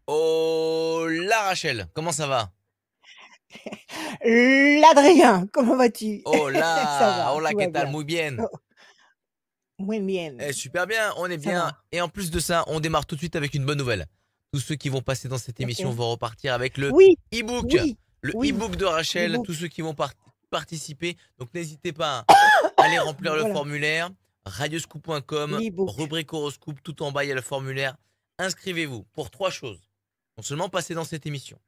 Oh là Rachel, comment ça va? L'Adrien, comment vas-tu? Ça va, Hola, tout ¿qué va tal? bien. Muy bien. Oh, muy bien, Super bien, on est ça bien. va. Et en plus de ça, on démarre tout de suite avec une bonne nouvelle. Tous ceux qui vont passer dans cette émission Laquelle? vont repartir avec le Oui, e-book. oui, Le oui, e-book de Rachel, tous l'e-book. ceux qui vont participer. Donc n'hésitez pas à aller remplir le Voilà, formulaire. Radioscoop.com, l'e-book. rubrique horoscope, tout en bas, il y a le formulaire. Inscrivez-vous pour trois choses. Non seulement passer dans cette émission,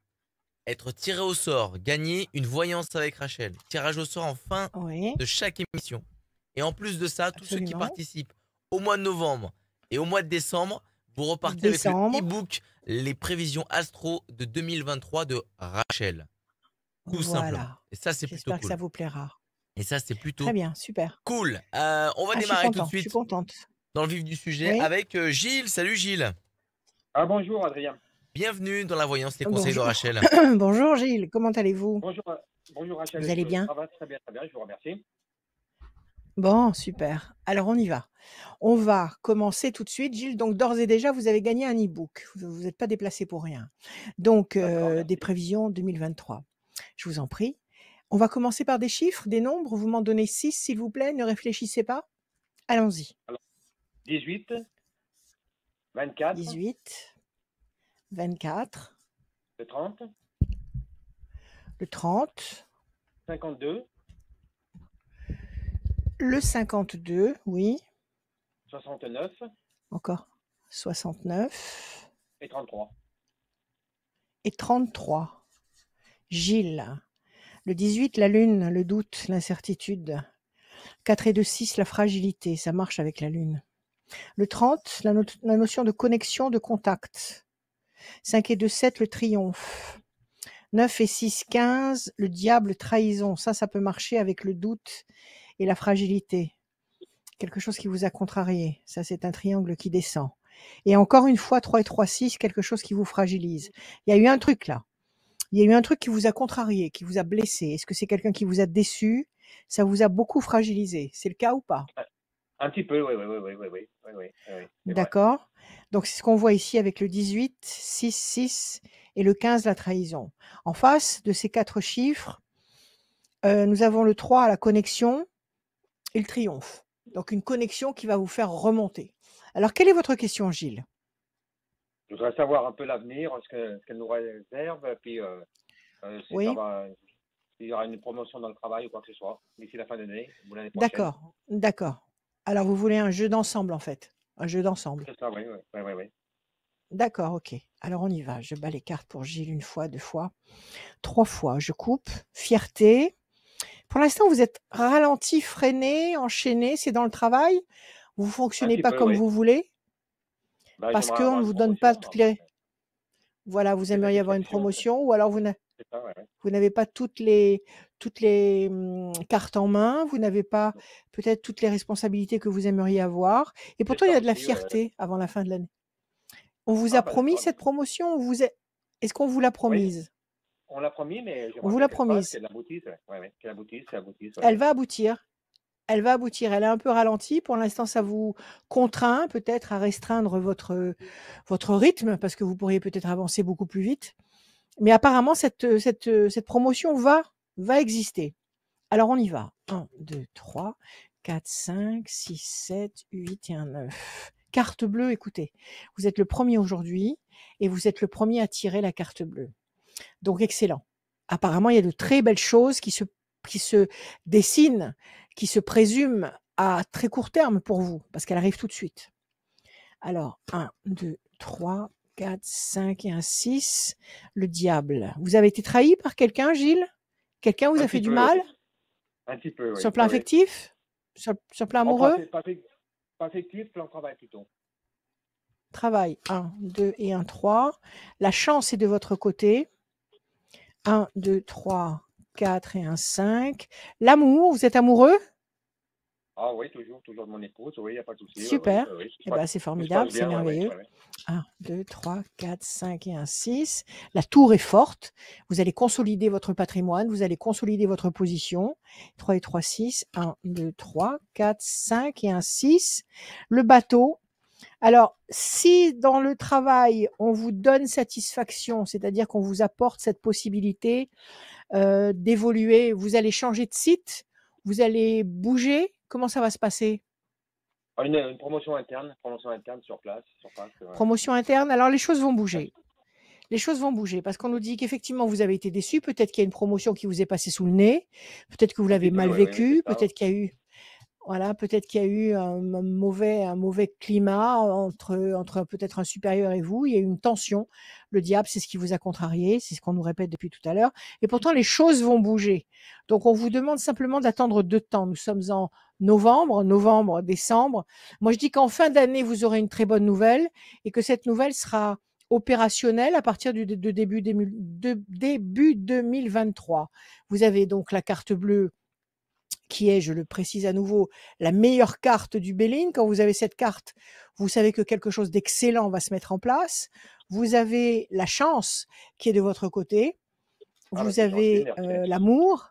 être tiré au sort, gagner une voyance avec Rachel. Tirage au sort en fin Oui, de chaque émission. Et en plus de ça, tous ceux qui absolument. participent au mois de novembre et au mois de décembre, vous repartez avec le Décembre, e-book Les prévisions astro de 2023 de Rachel. Tout simplement. voilà. Et ça, c'est plutôt J'espère que ça cool. vous plaira. Et ça, c'est Très plutôt bien, super. cool. On va Ah, je suis démarrer tout de content, je suis suite contente. dans le vif du sujet Oui, avec Gilles. Salut Gilles. Ah bonjour Adrien. Bienvenue dans la voyance, les conseils de bonjour. Rachel. Bonjour Gilles, comment allez-vous? Bonjour, bonjour Vous Rachel, allez bien? ça va très bien, je vous remercie. Bon, super. Alors on y va. On va commencer tout de suite. Gilles, donc d'ores et déjà, vous avez gagné un e-book. Vous n'êtes pas déplacé pour rien. Donc, D'accord, des merci. prévisions 2023. Je vous en prie. On va commencer par des chiffres, des nombres. Vous m'en donnez 6, s'il vous plaît. Ne réfléchissez pas. Allons-y. Alors, 18, 24, 18, 24, le 30, le 30, 52, le 52, oui. 69 Encore 69 et 33. et 33. Gilles. Le 18, la lune, le doute, l'incertitude. 4 et 2, 6, la fragilité, ça marche avec la lune. Le 30, la notion de connexion, de contact. 5 et 2, 7, le triomphe. 9 et 6, 15, le diable, trahison. Ça peut marcher avec le doute et la fragilité. Quelque chose qui vous a contrarié. Ça, c'est un triangle qui descend. Et encore une fois, 3 et 3, 6, quelque chose qui vous fragilise. Il y a eu un truc là. Il y a eu un truc qui vous a contrarié, qui vous a blessé. Est-ce que c'est quelqu'un qui vous a déçu? Ça vous a beaucoup fragilisé. C'est le cas ou pas? Un petit peu, oui, c'est vrai. D'accord. Donc c'est ce qu'on voit ici avec le 18, 6, 6 et le 15, la trahison. En face de ces 4 chiffres, nous avons le 3, la connexion et le triomphe. Donc une connexion qui va vous faire remonter. Alors quelle est votre question, Gilles? Je voudrais savoir un peu l'avenir, ce qu'elle nous réserve, puis si ça Oui? va, s'il y aura une promotion dans le travail ou quoi que ce soit, d'ici la fin de l'année ou l'année prochaine. D'accord, d'accord. Alors vous voulez un jeu d'ensemble en fait? Un jeu d'ensemble. C'est ça, oui. D'accord, OK. Alors on y va. Je bats les cartes pour Gilles 1 fois, 2 fois, 3 fois. Je coupe. Fierté. Pour l'instant, vous êtes ralenti, freiné, enchaîné, c'est dans le travail? Vous Un fonctionnez petit pas peu, comme oui. vous voulez? Ben, Parce j'aimerais qu'on avoir ne une vous donne pas promotion, toutes alors les voilà, vous des aimeriez avoir une satisfactions, promotion ou alors c'est ça, ouais. vous n'avez pas toutes les cartes en main, vous n'avez pas peut-être toutes les responsabilités que vous aimeriez avoir et C'est pourtant il y ça a de la aussi, ouais. fierté avant la fin de l'année. On vous a Ah ben promis d'accord, cette d'accord. promotion ou vous êtes est-ce qu'on vous l'a Oui, promise? on l'a promis, mais On j'aimerais vous bien l'a qu'elle passe, promise. qu'elle aboutisse, qu'elle aboutisse, Elle va aboutir. Elle va aboutir. Elle est un peu ralentie. Pour l'instant, ça vous contraint peut-être à restreindre votre rythme parce que vous pourriez peut-être avancer beaucoup plus vite. Mais apparemment, cette promotion va exister. Alors on y va. 1, 2, 3, 4, 5, 6, 7, 8 et un 9. Carte bleue, écoutez, vous êtes le premier aujourd'hui et vous êtes le premier à tirer la carte bleue. Donc excellent. Apparemment, il y a de très belles choses qui se dessinent, qui se présument à très court terme pour vous, parce qu'elle arrive tout de suite. Alors, 1, 2, 3, 4, 5 et un 6. Le diable. Vous avez été trahi par quelqu'un, Gilles? Quelqu'un vous Un a petit fait du peu, mal? oui. Un petit peu, Sur oui, le plan affectif? Sur le plan Oh, pas, amoureux? pas, pas affectif, plan travail plutôt. Travail. 1, 2 et un 3. La chance est de votre côté. 1, 2, 3, 4 et un 5. L'amour, vous êtes amoureux? Ah oui, toujours de mon épouse, oui, il n'y a pas de souci, Super. tout Eh ben, c'est se passe formidable, c'est bien, merveilleux. 1, 2, 3, 4, 5 et un 6. La tour est forte. Vous allez consolider votre patrimoine, vous allez consolider votre position. 3 et 3, 6. 1, 2, 3, 4, 5 et un 6. Le bateau. Alors, si dans le travail, on vous donne satisfaction, c'est-à-dire qu'on vous apporte cette possibilité d'évoluer, vous allez changer de site, vous allez bouger, comment ça va se passer? Une promotion interne sur place, Promotion interne, alors les choses vont bouger. Les choses vont bouger parce qu'on nous dit qu'effectivement vous avez été déçu, peut-être qu'il y a une promotion qui vous est passée sous le nez, peut-être que vous un petit l'avez peu, mal oui, c'est vécu, ça. peut-être qu'il y a eu voilà, peut-être qu'il y a eu un mauvais climat entre peut-être un supérieur et vous. Il y a eu une tension. Le diable, c'est ce qui vous a contrarié, c'est ce qu'on nous répète depuis tout à l'heure. Et pourtant, les choses vont bouger. Donc, on vous demande simplement d'attendre 2 temps. Nous sommes en novembre, décembre. Moi, je dis qu'en fin d'année, vous aurez une très bonne nouvelle et que cette nouvelle sera opérationnelle à partir de début 2023. Vous avez donc la carte bleue qui est, je le précise à nouveau, la meilleure carte du Béline. Quand vous avez cette carte, vous savez que quelque chose d'excellent va se mettre en place. Vous avez la chance qui est de votre côté. Ah, bah, Vous c'est gentil, avez merci. l'amour.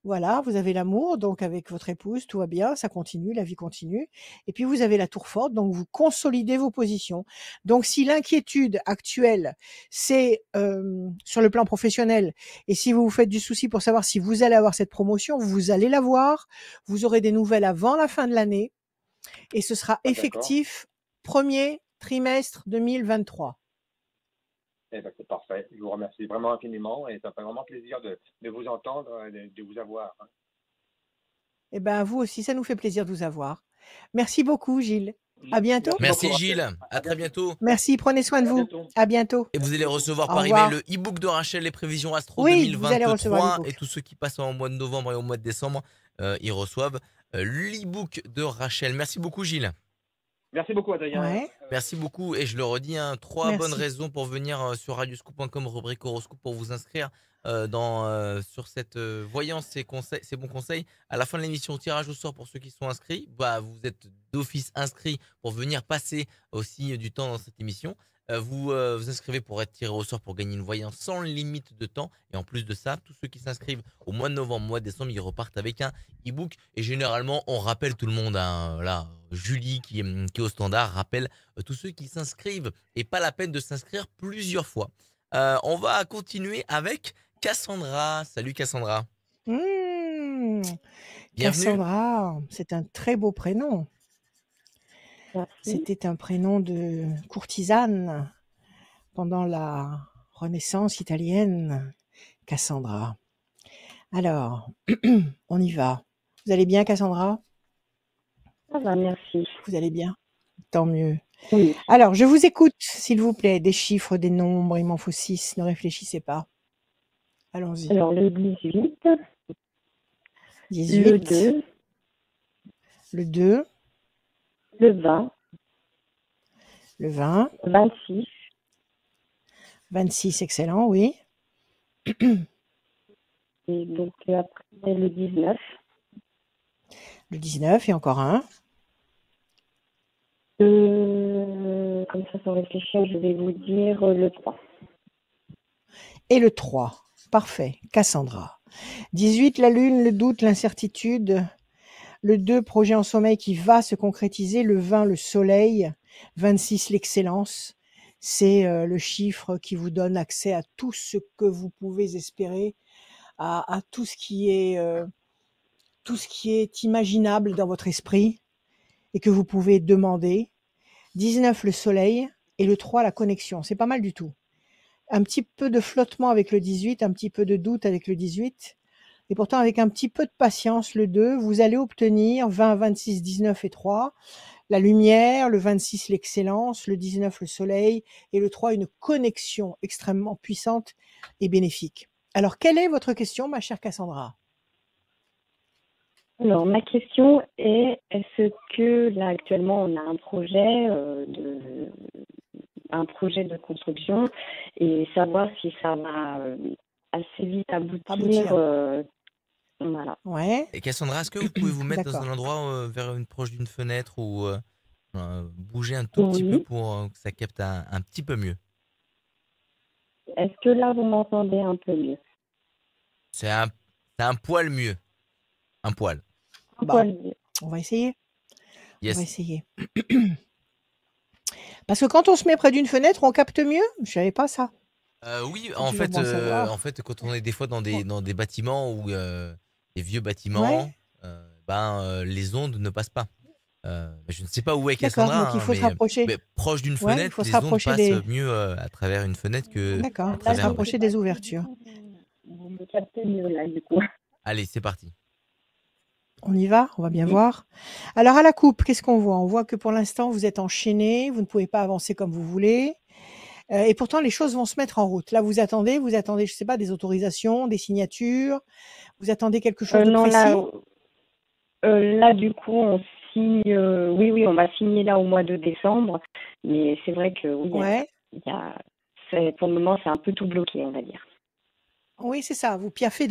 Voilà, vous avez l'amour, donc avec votre épouse, tout va bien, ça continue, la vie continue. Et puis vous avez la tour forte, donc vous consolidez vos positions. Donc si l'inquiétude actuelle, c'est sur le plan professionnel, et si vous vous faites du souci pour savoir si vous allez avoir cette promotion, vous allez l'avoir, vous aurez des nouvelles avant la fin de l'année, et ce sera Ah, d'accord. effectif premier trimestre 2023. Eh ben, c'est parfait. Je vous remercie vraiment infiniment et ça fait vraiment plaisir de vous entendre, de vous avoir, hein. Eh ben, vous aussi, ça nous fait plaisir de vous avoir. Merci beaucoup, Gilles. À bientôt. Merci Merci beaucoup, Rachel. Gilles, à très bientôt. Merci, prenez soin de À vous. bientôt. À bientôt. Et vous allez recevoir Au par email revoir. le e-book de Rachel, les prévisions Astro Oui, vous allez recevoir 2023. Et l'e-book. tous ceux qui passent au mois de novembre et au mois de décembre, ils reçoivent l'e-book de Rachel. Merci beaucoup Gilles. Merci beaucoup, Adrien. Ouais, Merci beaucoup et je le redis, hein, 3 bonnes merci. raisons pour venir sur radioscoop.com, rubrique horoscope, pour vous inscrire sur cette voyance, ces bons conseils. À la fin de l'émission, tirage au sort pour ceux qui sont inscrits. Bah, vous êtes d'office inscrits pour venir passer aussi du temps dans cette émission. Vous inscrivez pour être tiré au sort pour gagner une voyance sans limite de temps. Et en plus de ça, tous ceux qui s'inscrivent au mois de novembre, mois de décembre, ils repartent avec un e-book. Et généralement, on rappelle tout le monde, hein, là, Julie qui est au standard rappelle tous ceux qui s'inscrivent et pas la peine de s'inscrire plusieurs fois. On va continuer avec Cassandra. Salut Cassandra. Mmh, Bienvenue. Cassandra, c'est un très beau prénom. Merci. C'était un prénom de courtisane pendant la Renaissance italienne. Cassandra. Alors, on y va. Vous allez bien, Cassandra? Ça va, merci. Vous allez bien? Tant mieux. Oui. Alors, je vous écoute, s'il vous plaît. Des chiffres, des nombres, il m'en faut 6. Ne réfléchissez pas. Allons-y. Alors, le 18, 18, le 2, le 2, le 20, le 20, 26, 26, excellent, oui. et donc après le 19, Le 19 et encore un. comme ça, sans réfléchir, je vais vous dire le 3. Et le 3. Parfait. Cassandra. 18, la lune, le doute, l'incertitude. Le 2, projet en sommeil qui va se concrétiser. Le 20, le soleil. 26, l'excellence. C'est le chiffre qui vous donne accès à tout ce que vous pouvez espérer, à tout ce qui est imaginable dans votre esprit et que vous pouvez demander. 19, le soleil. Et le 3, la connexion. C'est pas mal du tout. Un petit peu de flottement avec le 18, un petit peu de doute avec le 18. Et pourtant, avec un petit peu de patience, le 2, vous allez obtenir 20, 26, 19 et 3. La lumière, le 26, l'excellence, le 19, le soleil, et le 3, une connexion extrêmement puissante et bénéfique. Alors, quelle est votre question, ma chère Cassandra? Alors, ma question est, est-ce que là, actuellement, on a un projet de construction et savoir si ça va assez vite aboutir. Voilà. Ouais, Et Cassandra, est-ce que vous pouvez vous mettre dans un d'accord. endroit proche d'une fenêtre ou bouger un tout petit peu Oui. pour que ça capte un petit peu mieux? Est-ce que là, vous m'entendez un peu mieux? C'est un poil mieux. Un poil. Un Bon, poil mieux. on va essayer. On va Yes. essayer. Parce que quand on se met près d'une fenêtre, on capte mieux. Je savais pas ça. Oui, C'est toujours bon à savoir. quand on est des fois dans des bâtiments ou des vieux Ouais. bâtiments, les ondes ne passent pas. Je ne sais pas où est D'accord. Cassandra, Donc il hein, faut se rapprocher. mais proche d'une Ouais, il fenêtre, faut se les ondes rapprocher passent des. mieux à travers une fenêtre que D'accord. à Faut se travers. rapprocher des ouvertures. Vous me captez mieux là, du coup. Allez, c'est parti. On y va, on va bien Oui. voir. Alors à la coupe, qu'est-ce qu'on voit? On voit que pour l'instant, vous êtes enchaîné, vous ne pouvez pas avancer comme vous voulez. Et pourtant, les choses vont se mettre en route. Là, vous attendez, je sais pas, des autorisations, des signatures. Vous attendez quelque chose de Non, précis? là, du coup, on signe. Oui, on va signer là au mois de décembre. Mais c'est vrai que oui, Ouais. pour le moment, c'est un peu tout bloqué, on va dire. Oui, c'est ça. Vous piaffez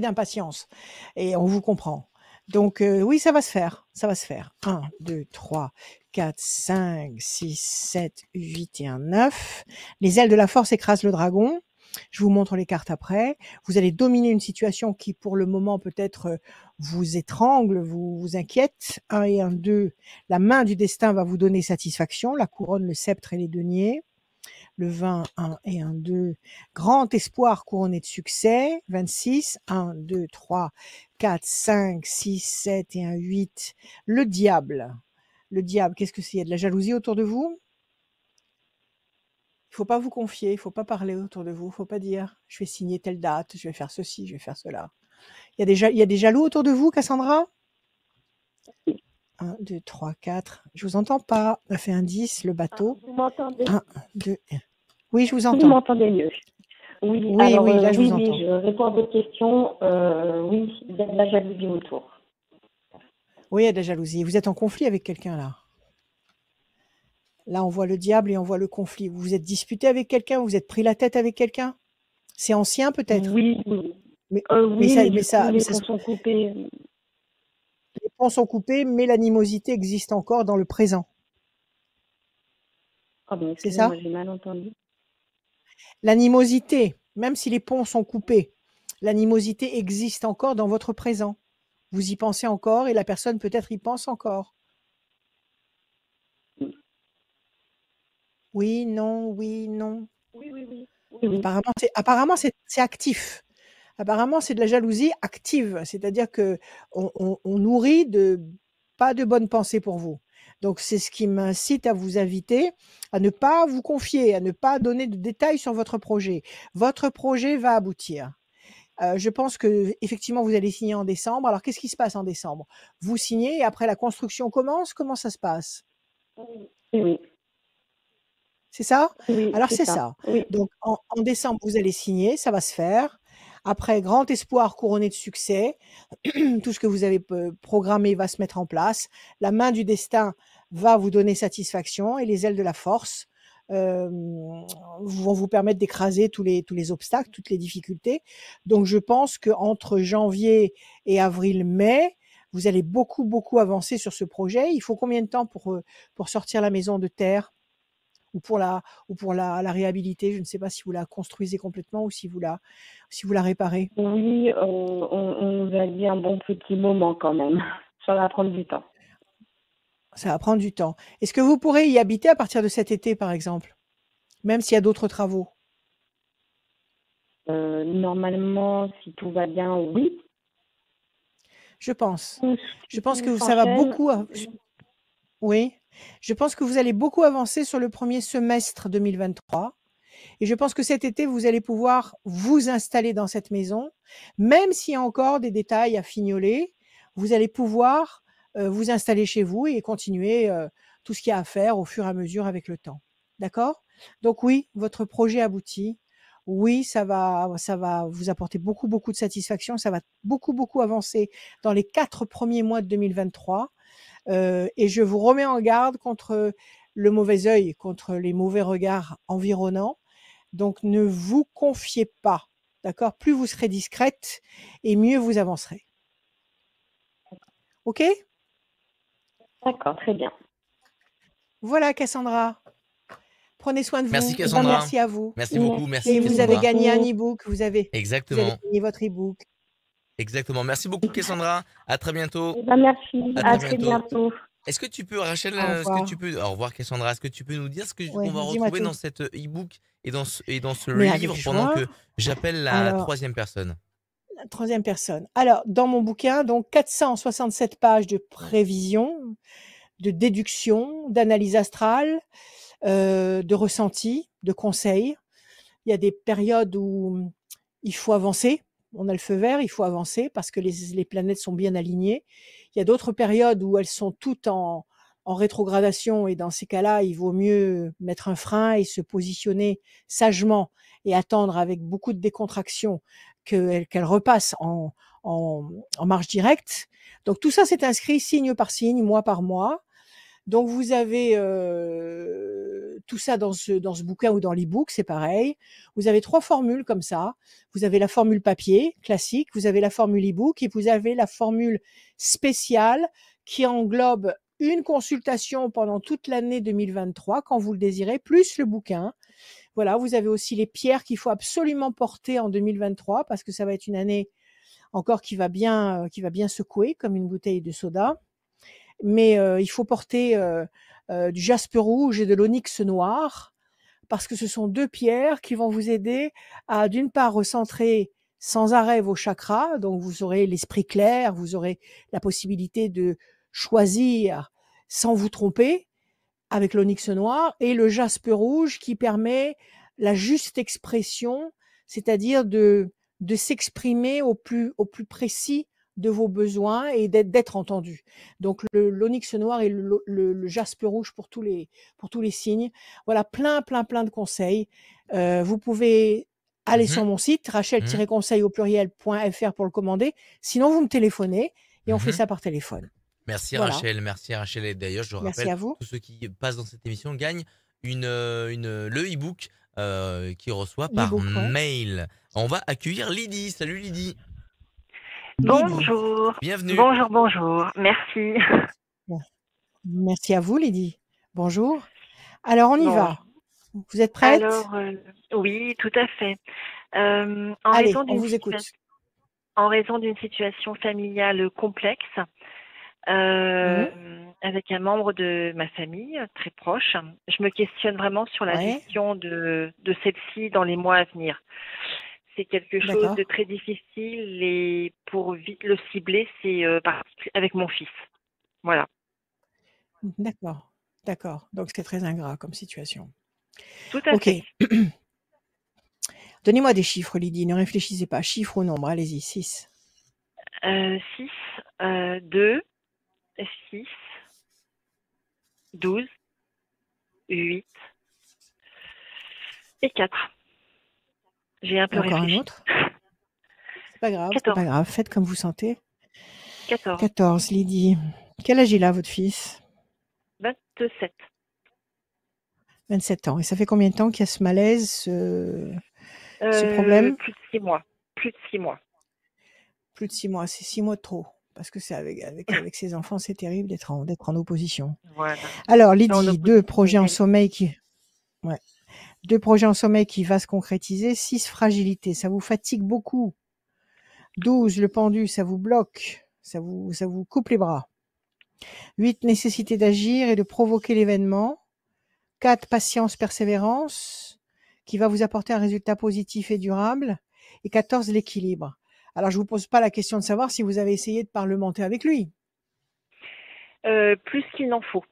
d'impatience. Et on vous comprend. Donc, oui, ça va se faire. Ça va se faire. 1, 2, 3, 4, 5, 6, 7, 8 et un 9. Les ailes de la force écrasent le dragon. Je vous montre les cartes après. Vous allez dominer une situation qui, pour le moment, peut-être vous étrangle, vous inquiète. 1 et 1, 2. La main du destin va vous donner satisfaction. La couronne, le sceptre et les deniers. Le 20, 1 et 1, 2. Grand espoir couronné de succès. 26, 1, 2, 3, 4, 5, 6, 7 et un 8. Le diable. Le diable, qu'est-ce que c'est? Il y a de la jalousie autour de vous? Il faut pas vous confier, il faut pas parler autour de vous, il faut pas dire je vais signer telle date, je vais faire ceci, je vais faire cela. Il y a des jaloux autour de vous, Cassandra? 1, 2, 3, 4. Je vous entends pas. On a fait un 10, le bateau. Vous m'entendez? 1, 2. Oui, je vous Vous entends. m'entendez mieux? Oui, Oui, alors oui, là, je vous oui, entends. je réponds à votre question. Oui, il y a de la jalousie autour. Oui, il y a de la jalousie. Vous êtes en conflit avec quelqu'un, là. Là, on voit le diable et on voit le conflit. Vous vous êtes disputé avec quelqu'un? Vous vous êtes pris la tête avec quelqu'un? C'est ancien, peut-être? Oui, Mais oui, ça, mais mais du coup, ça, mais les ça, ponts sont coupés. les ponts sont coupés, mais l'animosité existe encore dans le présent. Ah ben, C'est ça? excusez-moi, j'ai mal entendu. L'animosité, même si les ponts sont coupés, l'animosité existe encore dans votre présent. Vous y pensez encore et la personne peut-être y pense encore. Oui, non, oui, non. Oui. Apparemment, c'est actif. Apparemment, c'est de la jalousie active, c'est-à-dire que on nourrit pas de bonnes pensées pour vous. Donc, c'est ce qui m'incite à vous inviter à ne pas vous confier, à ne pas donner de détails sur votre projet. Votre projet va aboutir. Je pense que effectivement, vous allez signer en décembre. Alors, qu'est-ce qui se passe en décembre? Vous signez et après la construction commence? Comment ça se passe? Oui, C'est ça? Alors, c'est c'est ça. ça. Oui. Donc, en décembre, vous allez signer, ça va se faire. Après, grand espoir couronné de succès, tout ce que vous avez programmé va se mettre en place. La main du destin va vous donner satisfaction et les ailes de la force vont vous permettre d'écraser tous les obstacles, toutes les difficultés. Donc, je pense qu'entre janvier et avril-mai, vous allez beaucoup avancer sur ce projet. Il faut combien de temps pour sortir la maison de terre? Ou pour la réhabiliter? Je ne sais pas si vous la construisez complètement ou si vous la réparez. Oui, on va dire un bon petit moment quand même. Ça va prendre du temps. Ça va prendre du temps. Est-ce que vous pourrez y habiter à partir de cet été, par exemple? Même s'il y a d'autres travaux? Normalement, si tout va bien, oui. Je pense. Tout Je pense tout que ça va s'enchaîne. beaucoup oui. Je pense que vous allez beaucoup avancer sur le premier semestre 2023 et je pense que cet été, vous allez pouvoir vous installer dans cette maison. Même s'il y a encore des détails à fignoler, vous allez pouvoir, vous installer chez vous et continuer, tout ce qu'il y a à faire au fur et à mesure avec le temps. D'accord? Donc oui, votre projet aboutit. Oui, ça va vous apporter beaucoup de satisfaction. Ça va beaucoup avancer dans les 4 premiers mois de 2023. Et je vous remets en garde contre le mauvais œil, contre les mauvais regards environnants. Donc ne vous confiez pas, d'accord? Plus vous serez discrète et mieux vous avancerez. OK? D'accord, très bien. Voilà Cassandra. Prenez soin de vous. Merci Eh ben, Cassandra. merci à vous. Merci beaucoup. Merci Et vous avez Cassandra. gagné un e-book. Vous avez Exactement. gagné votre e-book. Exactement. Merci beaucoup Cassandra. À très bientôt. Merci. À À très très bientôt. bientôt. Est-ce que tu peux, Rachel, Au est-ce que revoir. tu peux, au revoir Cassandra, est-ce que tu peux nous dire ce qu'on Ouais, va dis-moi retrouver tout. dans cet e-book et dans ce Mais avec livre pendant joie. que j'appelle la Alors, troisième personne? la troisième personne. Alors, dans mon bouquin, donc 467 pages de prévision, de déduction, d'analyse astrale, de ressenti, de conseils. Il y a des périodes où il faut avancer. On a le feu vert, il faut avancer parce que les planètes sont bien alignées. Il y a d'autres périodes où elles sont toutes en rétrogradation et dans ces cas-là, il vaut mieux mettre un frein et se positionner sagement et attendre avec beaucoup de décontraction qu'elles repassent en marche directe. Donc tout ça, c'est inscrit signe par signe, mois par mois. Donc vous avez tout ça dans ce bouquin ou dans l'e-book, c'est pareil. Vous avez 3 formules comme ça. Vous avez la formule papier classique, vous avez la formule e-book et vous avez la formule spéciale qui englobe une consultation pendant toute l'année 2023 quand vous le désirez, plus le bouquin. Voilà, vous avez aussi les pierres qu'il faut absolument porter en 2023 parce que ça va être une année encore qui va bien secouer comme une bouteille de soda. Mais il faut porter du jaspe rouge et de l'onyx noir parce que ce sont 2 pierres qui vont vous aider à, d'une part, recentrer sans arrêt vos chakras. Donc, vous aurez l'esprit clair, vous aurez la possibilité de choisir sans vous tromper avec l'onyx noir et le jaspe rouge qui permet la juste expression, c'est-à-dire de s'exprimer au plus précis de vos besoins et d'être entendu. Donc l'onyx noir et le jaspe rouge pour tous les signes. Voilà, plein de conseils. Vous pouvez aller sur Mhm, mon site mhm, rachel-conseil au pluriel.fr pour le commander. Sinon, vous me téléphonez et on fait mhm. ça par téléphone. Merci Voilà. Rachel, merci Rachel. Et d'ailleurs, je Merci rappelle, à vous. tous ceux qui passent dans cette émission gagnent le e-book qu'ils reçoivent par L'e-book, ouais. mail. On va accueillir Lydie. Salut Lydie. Lydie. Bonjour. Bienvenue. Bonjour. Merci. Merci à vous, Lydie. Bonjour. Alors, on y Bon. va. Vous êtes prête? Alors, oui, tout à fait. Allez, on vous écoute. En raison d'une situation familiale complexe, avec un membre de ma famille très proche, je me questionne vraiment sur la Ouais. gestion de celle-ci dans les mois à venir. C'est quelque chose D'accord. de très difficile et pour vite le cibler, c'est avec mon fils. Voilà. D'accord. D'accord. Donc, c'est très ingrat comme situation. Tout à Ok. fait. Donnez-moi des chiffres, Lydie. Ne réfléchissez pas. Chiffre ou nombre. Allez-y. 6. 6, 2, 6, 12, 8 et 4. J'ai un peu Encore réfléchi. un autre? C'est pas grave. 14. C'est pas grave. Faites comme vous sentez. 14. 14, Lydie. Quel âge il a, votre fils? 27. 27 ans. Et ça fait combien de temps qu'il y a ce malaise, ce problème? Plus de 6 mois. Plus de 6 mois. Plus de 6 mois. C'est 6 mois de trop. Parce que c'est avec ses enfants, c'est terrible d'être en opposition. Voilà. Alors, En Lydie, opposition, 2 projets en oui. sommeil qui... Ouais. 2 projets en sommeil qui va se concrétiser. 6, fragilité. Ça vous fatigue beaucoup. 12, le pendu, ça vous bloque. Ça vous coupe les bras. 8, nécessité d'agir et de provoquer l'événement. 4, patience, persévérance, qui va vous apporter un résultat positif et durable. Et 14, l'équilibre. Alors, je vous pose pas la question de savoir si vous avez essayé de parlementer avec lui. Plus qu'il n'en faut.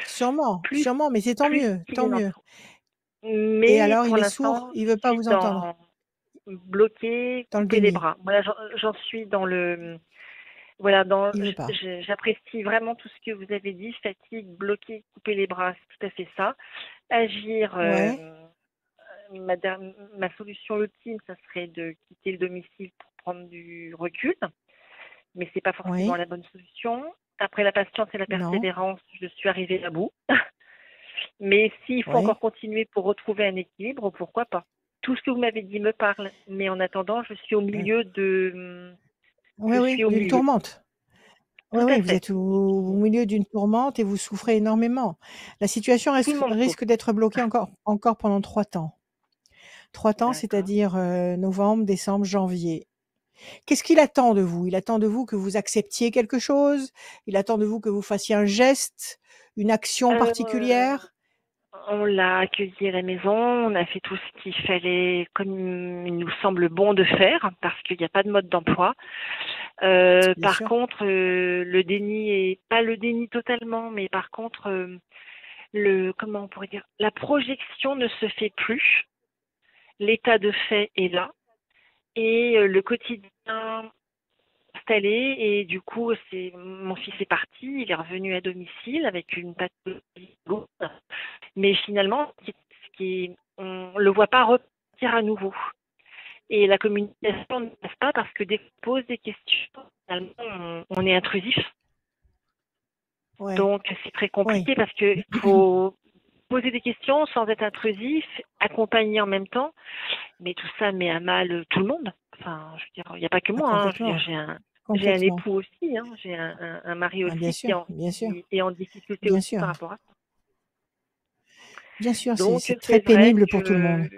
Sûrement, mais c'est tant mieux. Mais Et alors, pour il est sourd, l'instant, il veut pas vous entendre. Bloqué, Dans le couper les déni. bras. Voilà, j'en suis dans le... Voilà, Il veut pas. j'apprécie vraiment tout ce que vous avez dit. Fatigue, bloquer, couper les bras, c'est tout à fait ça. Agir, Ouais. ma solution ultime, ça serait de quitter le domicile pour prendre du recul. Mais c'est pas forcément la bonne solution. Après la patience et la persévérance, je suis arrivée à bout. Mais s'il faut encore continuer pour retrouver un équilibre, pourquoi pas? Tout ce que vous m'avez dit me parle. Mais en attendant, je suis au milieu de... d'une tourmente. Oui, vous êtes au milieu d'une tourmente et vous souffrez énormément. La situation risque d'être bloquée encore pendant 3 temps. 3 temps, c'est-à-dire novembre, décembre, janvier. Qu'est-ce qu'il attend de vous? Il attend de vous que vous acceptiez quelque chose? Il attend de vous que vous fassiez un geste, une action particulière? On l'a accueilli à la maison, on a fait tout ce qu'il fallait comme il nous semble bon de faire, parce qu'il n'y a pas de mode d'emploi. Par sûr. contre, le déni est pas le déni totalement, mais par contre, comment on pourrait dire, la projection ne se fait plus. L'état de fait est là et le quotidien installé, et du coup, mon fils est parti, il est revenu à domicile avec une pathologie lourde, mais finalement, on le voit pas repartir à nouveau. Et la communication ne passe pas parce que dès qu'on pose des questions, finalement, on est intrusif. Ouais. Donc, c'est très compliqué parce qu'il faut poser des questions sans être intrusif, accompagner en même temps. Mais tout ça met à mal tout le monde. Enfin, je veux dire, il n'y a pas que moi. Hein. Je veux dire, j'ai un époux aussi. Hein. J'ai un mari aussi qui est en difficulté bien aussi sûr. par rapport à ça. Bien sûr, donc c'est très pénible pour tout le monde.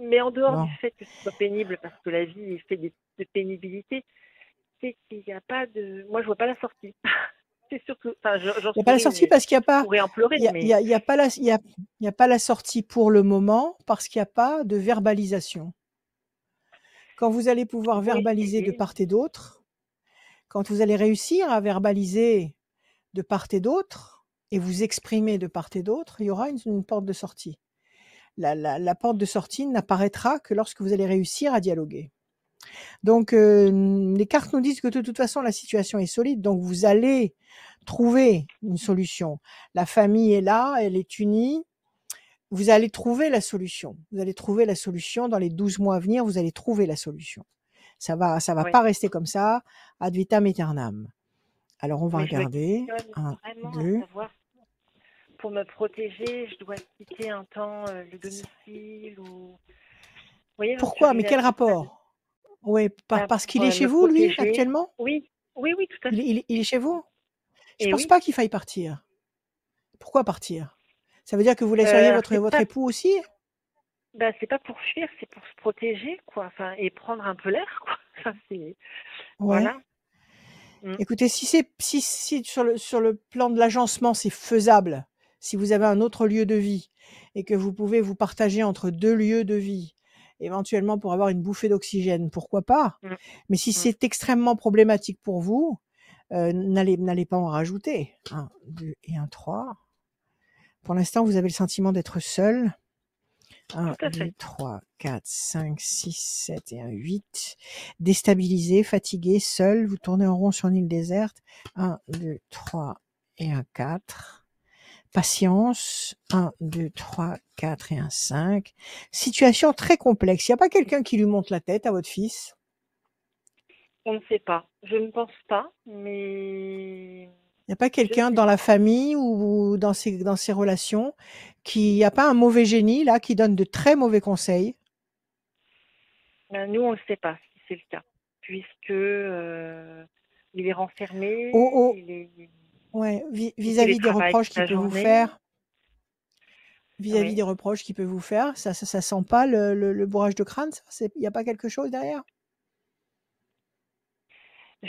Mais en dehors du fait que ce soit pénible, parce que la vie est faite de pénibilité, c'est qu'il n'y a pas de... Moi, je vois pas la sortie. C'est surtout... Enfin, il n'y a pas la sortie parce qu'il n'y a pas... Il n'y a pas la sortie pour le moment parce qu'il n'y a pas de verbalisation. Quand vous allez pouvoir verbaliser de part et d'autre, quand vous allez réussir à verbaliser de part et d'autre et vous exprimer de part et d'autre, il y aura une porte de sortie. La porte de sortie n'apparaîtra que lorsque vous allez réussir à dialoguer. Donc, les cartes nous disent que de toute façon, la situation est solide, donc vous allez trouver une solution. La famille est là, elle est unie. Vous allez trouver la solution. Vous allez trouver la solution dans les 12 mois à venir, vous allez trouver la solution. Ça va pas rester comme ça, ad vitam aeternam. Alors, on va regarder. 1, 2. Pour me protéger, je dois quitter un temps le domicile ou... Vous voyez, pourquoi? Mais quel rapport? Oui, parce qu'il est chez vous, lui, actuellement? Oui, tout à fait. Il est chez vous? Je pense pas qu'il faille partir. Pourquoi partir? Ça veut dire que vous laisseriez votre époux aussi? C'est pas pour fuir, c'est pour se protéger, quoi. Enfin, et prendre un peu l'air, quoi. Enfin, voilà. Écoutez, si sur le plan de l'agencement, c'est faisable, si vous avez un autre lieu de vie et que vous pouvez vous partager entre 2 lieux de vie, éventuellement pour avoir une bouffée d'oxygène, pourquoi pas? Mais si c'est extrêmement problématique pour vous, n'allez pas en rajouter. 1, 2 et 1, 3. Pour l'instant, vous avez le sentiment d'être seul. 1, 2, 3, 4, 5, 6, 7 et 1, 8. Déstabilisé, fatigué, seul, vous tournez en rond sur une île déserte. 1, 2, 3 et 1, 4. Patience. 1, 2, 3, 4 et 1, 5. Situation très complexe. Il n'y a pas quelqu'un qui lui monte la tête à votre fils? On ne sait pas. Je ne pense pas, mais... Il n'y a pas quelqu'un dans la famille ou dans ses relations qui n'a pas un mauvais génie là qui donne de très mauvais conseils? Nous, on ne sait pas si c'est le cas, puisque il est renfermé. Ouais, vis-à-vis des reproches qu'il peut vous faire. Vis-à-vis des reproches qu'il peut vous faire, ça sent pas le bourrage de crâne, ça? Il n'y a pas quelque chose derrière?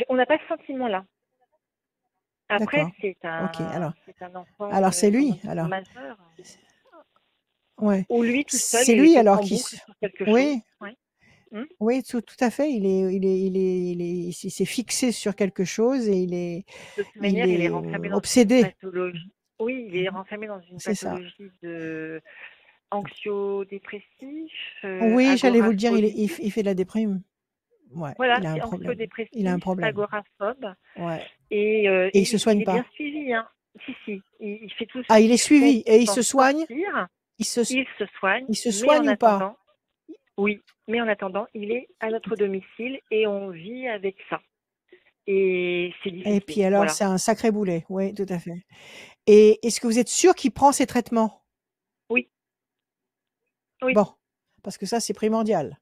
On n'a pas ce sentiment-là. Après, c'est un enfant. Alors c'est lui, alors. Majeur. Ouais. Ou lui tout seul. C'est lui alors qui. Oui. Oui, tout à fait. Il s'est fixé sur quelque chose et il est renfermé dans obsédé. Une pathologie. Oui, il est renfermé dans une pathologie de anxio-dépressif. Oui, j'allais vous le dire, il fait de la déprime. Ouais, voilà, il a un problème. Il a un problème. Agoraphobe. Ouais. Et il se soigne pas. Il est bien suivi, hein. Si. Il fait tout. Il est suivi et il se soigne. Il se soigne. Il se soigne ou pas? Oui, mais en attendant, il est à notre domicile et on vit avec ça. Et c'est difficile. Et puis alors, c'est un sacré boulet. Oui, tout à fait. Et est-ce que vous êtes sûr qu'il prend ses traitements? Oui. Bon, parce que ça, c'est primordial.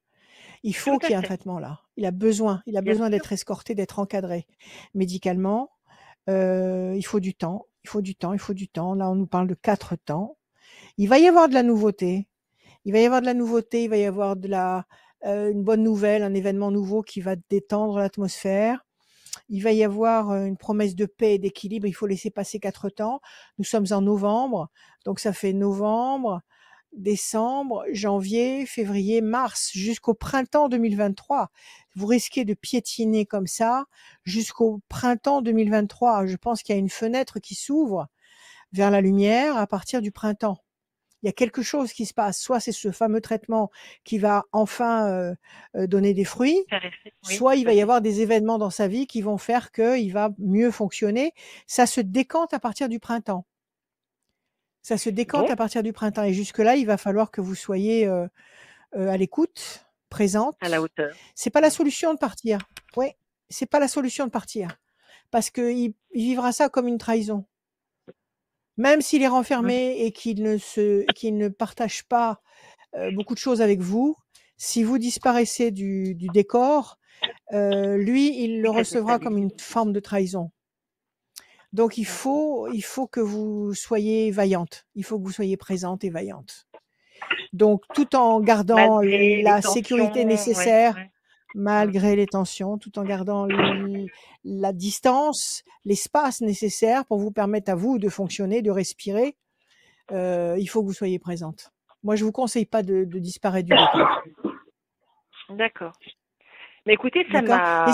Il faut qu'il y ait un traitement là. Il a besoin d'être escorté, d'être encadré médicalement. Il faut du temps. Là, on nous parle de 4 temps. Il va y avoir de la nouveauté. Il va y avoir de une bonne nouvelle, un événement nouveau qui va détendre l'atmosphère. Il va y avoir une promesse de paix et d'équilibre. Il faut laisser passer 4 temps. Nous sommes en novembre, donc ça fait novembre, décembre, janvier, février, mars, jusqu'au printemps 2023. Vous risquez de piétiner comme ça jusqu'au printemps 2023. Je pense qu'il y a une fenêtre qui s'ouvre vers la lumière à partir du printemps. Il y a quelque chose qui se passe. Soit c'est ce fameux traitement qui va enfin donner des fruits, soit il va y avoir des événements dans sa vie qui vont faire qu'il va mieux fonctionner. Ça se décante à partir du printemps. Ça se décante à partir du printemps. Et jusque-là, il va falloir que vous soyez à l'écoute, présente. À la hauteur. C'est pas la solution de partir. Oui, c'est pas la solution de partir. Parce qu'il vivra ça comme une trahison. Même s'il est renfermé et qu'il ne partage pas beaucoup de choses avec vous, si vous disparaissez du décor, lui, il le recevra comme une forme de trahison. Donc il faut que vous soyez vaillante, il faut que vous soyez présente et vaillante. Donc tout en gardant la sécurité nécessaire, malgré les tensions, tout en gardant la distance, l'espace nécessaire pour vous permettre à vous de fonctionner, de respirer, il faut que vous soyez présente. Moi, je vous conseille pas de disparaître du décor. D'accord. Mais écoutez, ça m'a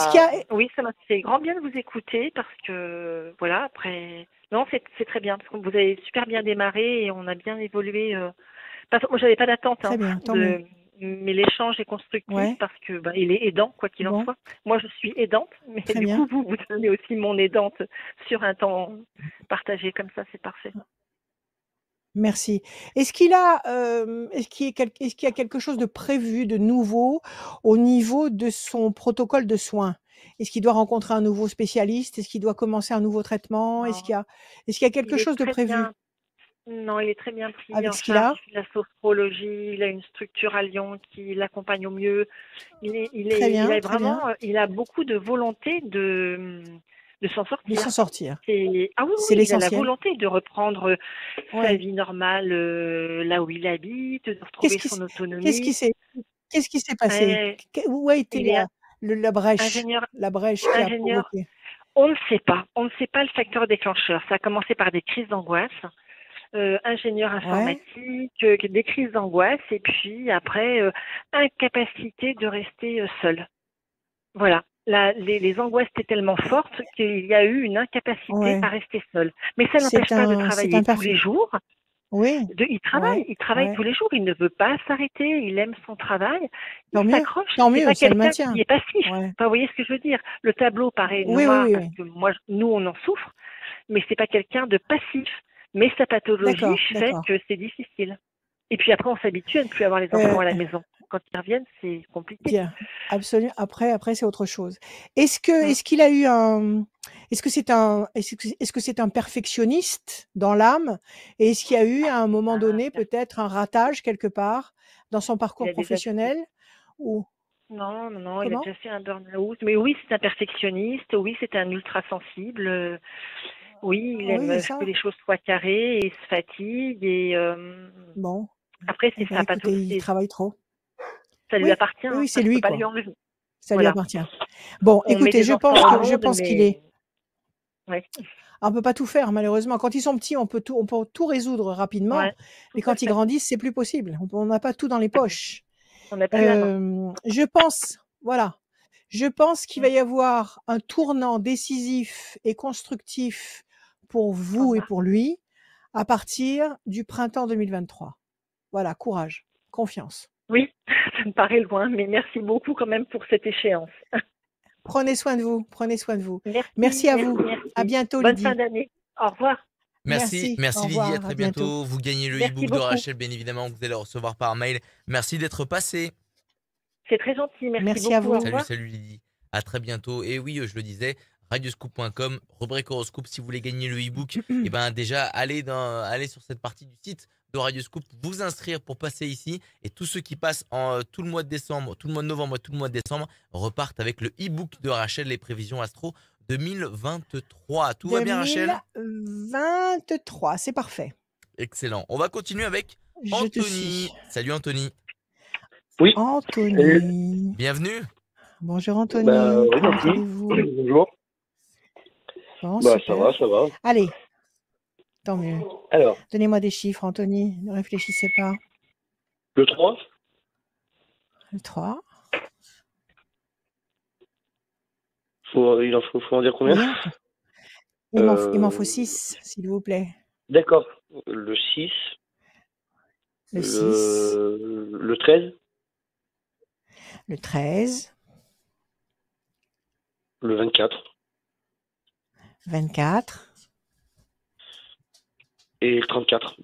fait grand bien de vous écouter parce que, voilà, après... Non, c'est très bien parce que vous avez super bien démarré et on a bien évolué. Moi, j'avais pas d'attente. Très bien, tant mieux. Mais l'échange est constructif parce que il est aidant, quoi qu'il en soit. Moi, je suis aidante, mais Très du bien. coup, vous donnez aussi mon aidante sur un temps partagé comme ça, c'est parfait. Merci. Est-ce qu'il y a quelque chose de prévu, de nouveau au niveau de son protocole de soins? Est-ce qu'il doit rencontrer un nouveau spécialiste? Est-ce qu'il doit commencer un nouveau traitement? Est-ce qu'il y a quelque chose de prévu? Non, il est très bien pris avec en ce qu'il a? charge. Il a la sophrologie, il a une structure à Lyon qui l'accompagne au mieux. Il a beaucoup de volonté de s'en sortir. De s'en sortir. C'est C'est il a la l'essentiel. volonté de reprendre sa vie normale là où il habite, de retrouver son autonomie. Qu'est-ce qui s'est passé? Où a été la brèche? La brèche qui a provoqué? On ne sait pas. On ne sait pas le facteur déclencheur. Ça a commencé par des crises d'angoisse. Ingénieur informatique, des crises d'angoisse et puis après incapacité de rester seul. Voilà. Les angoisses étaient tellement fortes qu'il y a eu une incapacité à rester seul. Mais ça n'empêche pas de travailler tous les jours. Oui. Il travaille tous les jours. Il ne veut pas s'arrêter. Il aime son travail. Il s'accroche. Tant mieux, c'est ça le pas maintient. quelqu'un qui est passif. Enfin, vous voyez ce que je veux dire? Le tableau paraît noir parce que nous on en souffre, mais c'est pas quelqu'un de passif. Mais sa pathologie fait que c'est difficile. Et puis après, on s'habitue à ne plus avoir les enfants à la maison. Quand ils reviennent, c'est compliqué. Bien, absolument. Après, c'est autre chose. Est-ce qu'il a eu est-ce que c'est un perfectionniste dans l'âme? Et est-ce qu'il y a eu à un moment donné peut-être un ratage quelque part dans son parcours professionnel ou... Non, il a déjà fait un burn-out. Mais oui, c'est un perfectionniste. Oui, c'est un ultra sensible. Oui, il aime que les choses soient carrées et se fatigue. Et bon. Après, c'est sa pathologie. Il travaille trop. Ça lui appartient. Oui, c'est lui, quoi. Ça lui appartient. Bon, On écoutez, je pense qu'il est... On peut pas tout faire, malheureusement. Quand ils sont petits, on peut tout résoudre rapidement. Mais quand ils grandissent, c'est plus possible. On n'a pas tout dans les poches. On n'a plus la main. Je pense qu'il va y avoir un tournant décisif et constructif pour vous et pour lui à partir du printemps 2023. Voilà, courage, confiance. Oui, ça me paraît loin, mais merci beaucoup quand même pour cette échéance. Prenez soin de vous, Merci à vous. Merci. À bientôt, Bonne Lydie. fin d'année. Au revoir. Merci Lydie, à très bientôt. bientôt. Vous gagnez le e-book de Rachel, bien évidemment, que vous allez recevoir par mail. Merci d'être passé. C'est très gentil, merci beaucoup. À vous. Salut Lydie, à très bientôt. Et oui, je le disais, radioscoop.com, rubrique horoscope, si vous voulez gagner le e-book, et ben déjà allez sur cette partie du site de Radioscoop, vous inscrire pour passer ici, et tous ceux qui passent tout le mois de décembre, tout le mois de novembre et tout le mois de décembre repartent avec le e-book de Rachel, les prévisions astro 2023. Tout va bien, Rachel? 2023, c'est parfait. Excellent. On va continuer avec Anthony. Salut Anthony. Oui. Anthony. Bienvenue. Bonjour Anthony, Oui, comment merci. allez-vous? Bonjour. Bon, Ça super. va, ça va. Allez, tant mieux. Alors, Donnez-moi des chiffres, Anthony. Ne réfléchissez pas. le 3, Le 3. il faut en dire combien? Oui, il m'en faut 6, s'il vous plaît. D'accord. Le 6, Le 6, le 13, le 13, le 24 24 et le 34,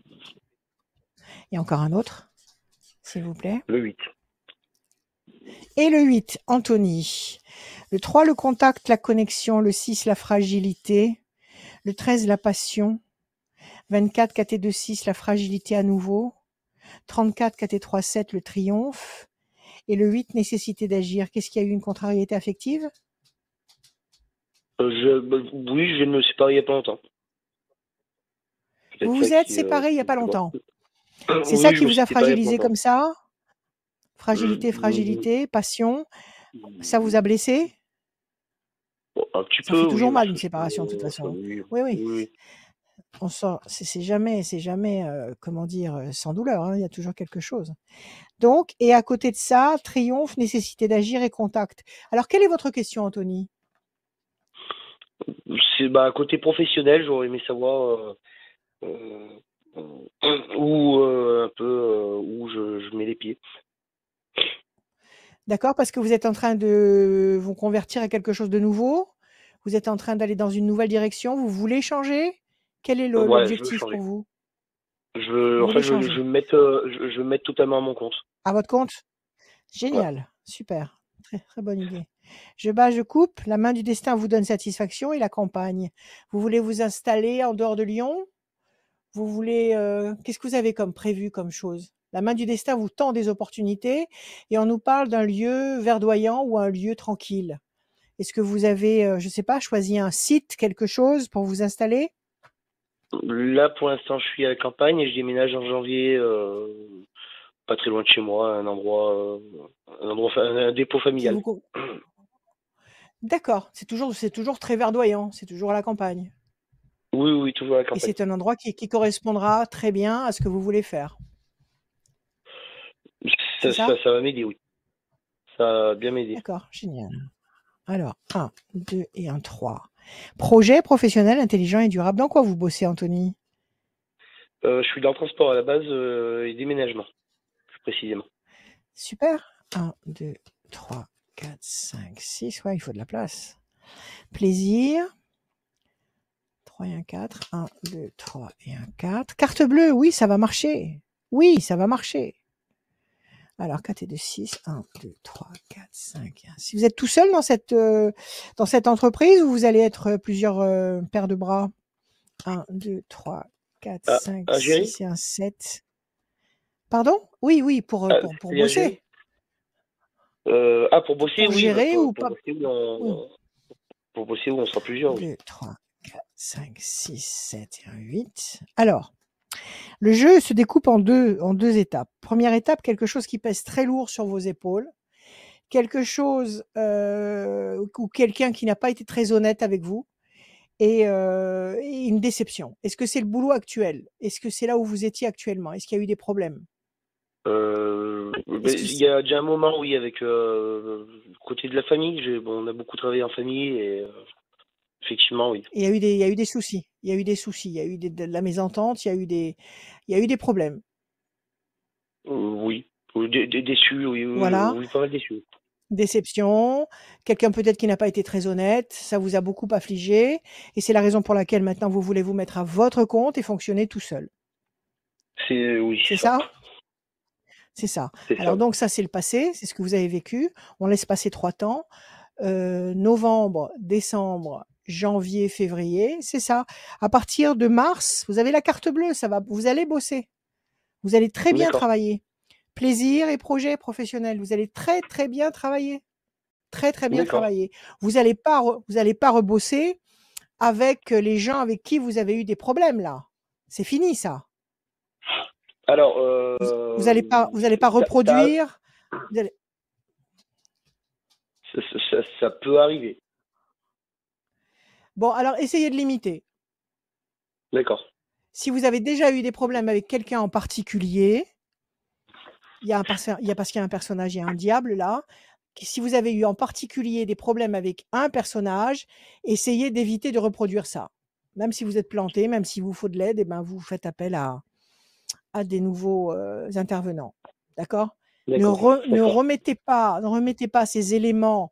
et encore un autre, s'il vous plaît. le 8. Et le 8, Anthony. Le 3, le contact, la connexion. Le 6, la fragilité. Le 13, la passion. 24, KT2, 6, la fragilité à nouveau. 34, KT3, 7, le triomphe. Et le 8, nécessité d'agir. Qu'est-ce qu'il y a eu, une contrariété affective? Oui, je viens de me séparer il n'y a pas longtemps. Vous vous êtes séparés il n'y a pas longtemps. C'est Oui, ça je qui me vous a suis séparé il y a pas fragilisé longtemps. comme ça? Fragilité, passion. Ça vous a blessé? Bon, un petit Ça peu, fait toujours oui, mal une séparation de toute façon. Oui. On sort, c'est jamais, comment dire, sans douleur. Hein, il y a toujours quelque chose. Donc, et à côté de ça, triomphe, nécessité d'agir et contact. Alors, quelle est votre question, Anthony? C'est côté professionnel, j'aurais aimé savoir où un peu où je mets les pieds. D'accord, parce que vous êtes en train de vous convertir à quelque chose de nouveau. Vous êtes en train d'aller dans une nouvelle direction. Vous voulez changer? Quel est l'objectif pour vous? Je veux me mettre totalement à mon compte. À votre compte? Génial, ouais. Super, très, très bonne idée. Je coupe, la main du destin vous donne satisfaction et l'accompagne. Vous voulez vous installer en dehors de Lyon? Vous voulez, qu'est-ce que vous avez comme prévu comme chose? La main du destin vous tend des opportunités et on nous parle d'un lieu verdoyant ou un lieu tranquille. Est-ce que vous avez, je sais pas, choisi un site, quelque chose pour vous installer? Là, pour l'instant, je suis à la campagne et je déménage en janvier, pas très loin de chez moi, un dépôt familial. D'accord, c'est toujours très verdoyant, c'est toujours à la campagne. Oui, toujours à la campagne. Et c'est un endroit qui correspondra très bien à ce que vous voulez faire. Ça va m'aider, oui. Ça va bien m'aider. D'accord, génial. Alors, 1, 2 et 1, 3. Projet professionnel, intelligent et durable. Dans quoi vous bossez, Anthony? Je suis dans le transport à la base et déménagement, plus précisément. Super. 1, 2, 3, 4, 5, 6. Ouais, il faut de la place. Plaisir. 3 et 1, 4. 1, 2, 3 et 1, 4. Carte bleue, oui, ça va marcher. Oui, ça va marcher. Alors, 4 et 2, 6. 1, 2, 3, 4, 5 et 1. Si vous êtes tout seul dans cette entreprise ou vous allez être plusieurs paires de bras? 1, 2, 3, 4, 5, 6 et 1, 7. Pardon? Oui, pour bosser. Pour bosser, pour oui. Gérer ou pour pas? Pour bosser, on sera plusieurs. 2, 3, 4, 5, 6, 7 et 1, 8. Alors, le jeu se découpe en deux étapes. Première étape, quelque chose qui pèse très lourd sur vos épaules. Quelque chose ou quelqu'un qui n'a pas été très honnête avec vous. Et une déception. Est-ce que c'est le boulot actuel? Est-ce que c'est là où vous étiez actuellement? Est-ce qu'il y a eu des problèmes? Il y a déjà un moment, oui, avec côté de la famille. On a beaucoup travaillé en famille et effectivement, oui. Et il y a eu des soucis. Il y a eu de la mésentente. Il y a eu des problèmes. Oui, déçu, oui. Voilà. Oui, pas mal déçu. Déception, quelqu'un peut-être qui n'a pas été très honnête, ça vous a beaucoup affligé et c'est la raison pour laquelle maintenant vous voulez vous mettre à votre compte et fonctionner tout seul. C'est ça? C'est ça. Alors donc ça c'est le passé, c'est ce que vous avez vécu. On laisse passer 3 temps. Novembre, décembre, janvier, février, c'est ça. À partir de mars, vous avez la carte bleue, vous allez bosser. Vous allez très bien travailler. Plaisir et projet professionnel, vous allez très très bien travailler. Très très bien travailler. Vous allez pas rebosser avec les gens avec qui vous avez eu des problèmes là. C'est fini ça. Alors vous allez pas reproduire Vous allez... Ça peut arriver. Bon, alors essayez de limiter. D'accord. Si vous avez déjà eu des problèmes avec quelqu'un en particulier, parce qu'il y a un personnage, il y a un diable là. Si vous avez eu en particulier des problèmes avec un personnage, essayez d'éviter de reproduire ça. Même si vous êtes planté, même s'il vous faut de l'aide, vous faites appel à des nouveaux intervenants. D'accord ? Ne remettez pas ces éléments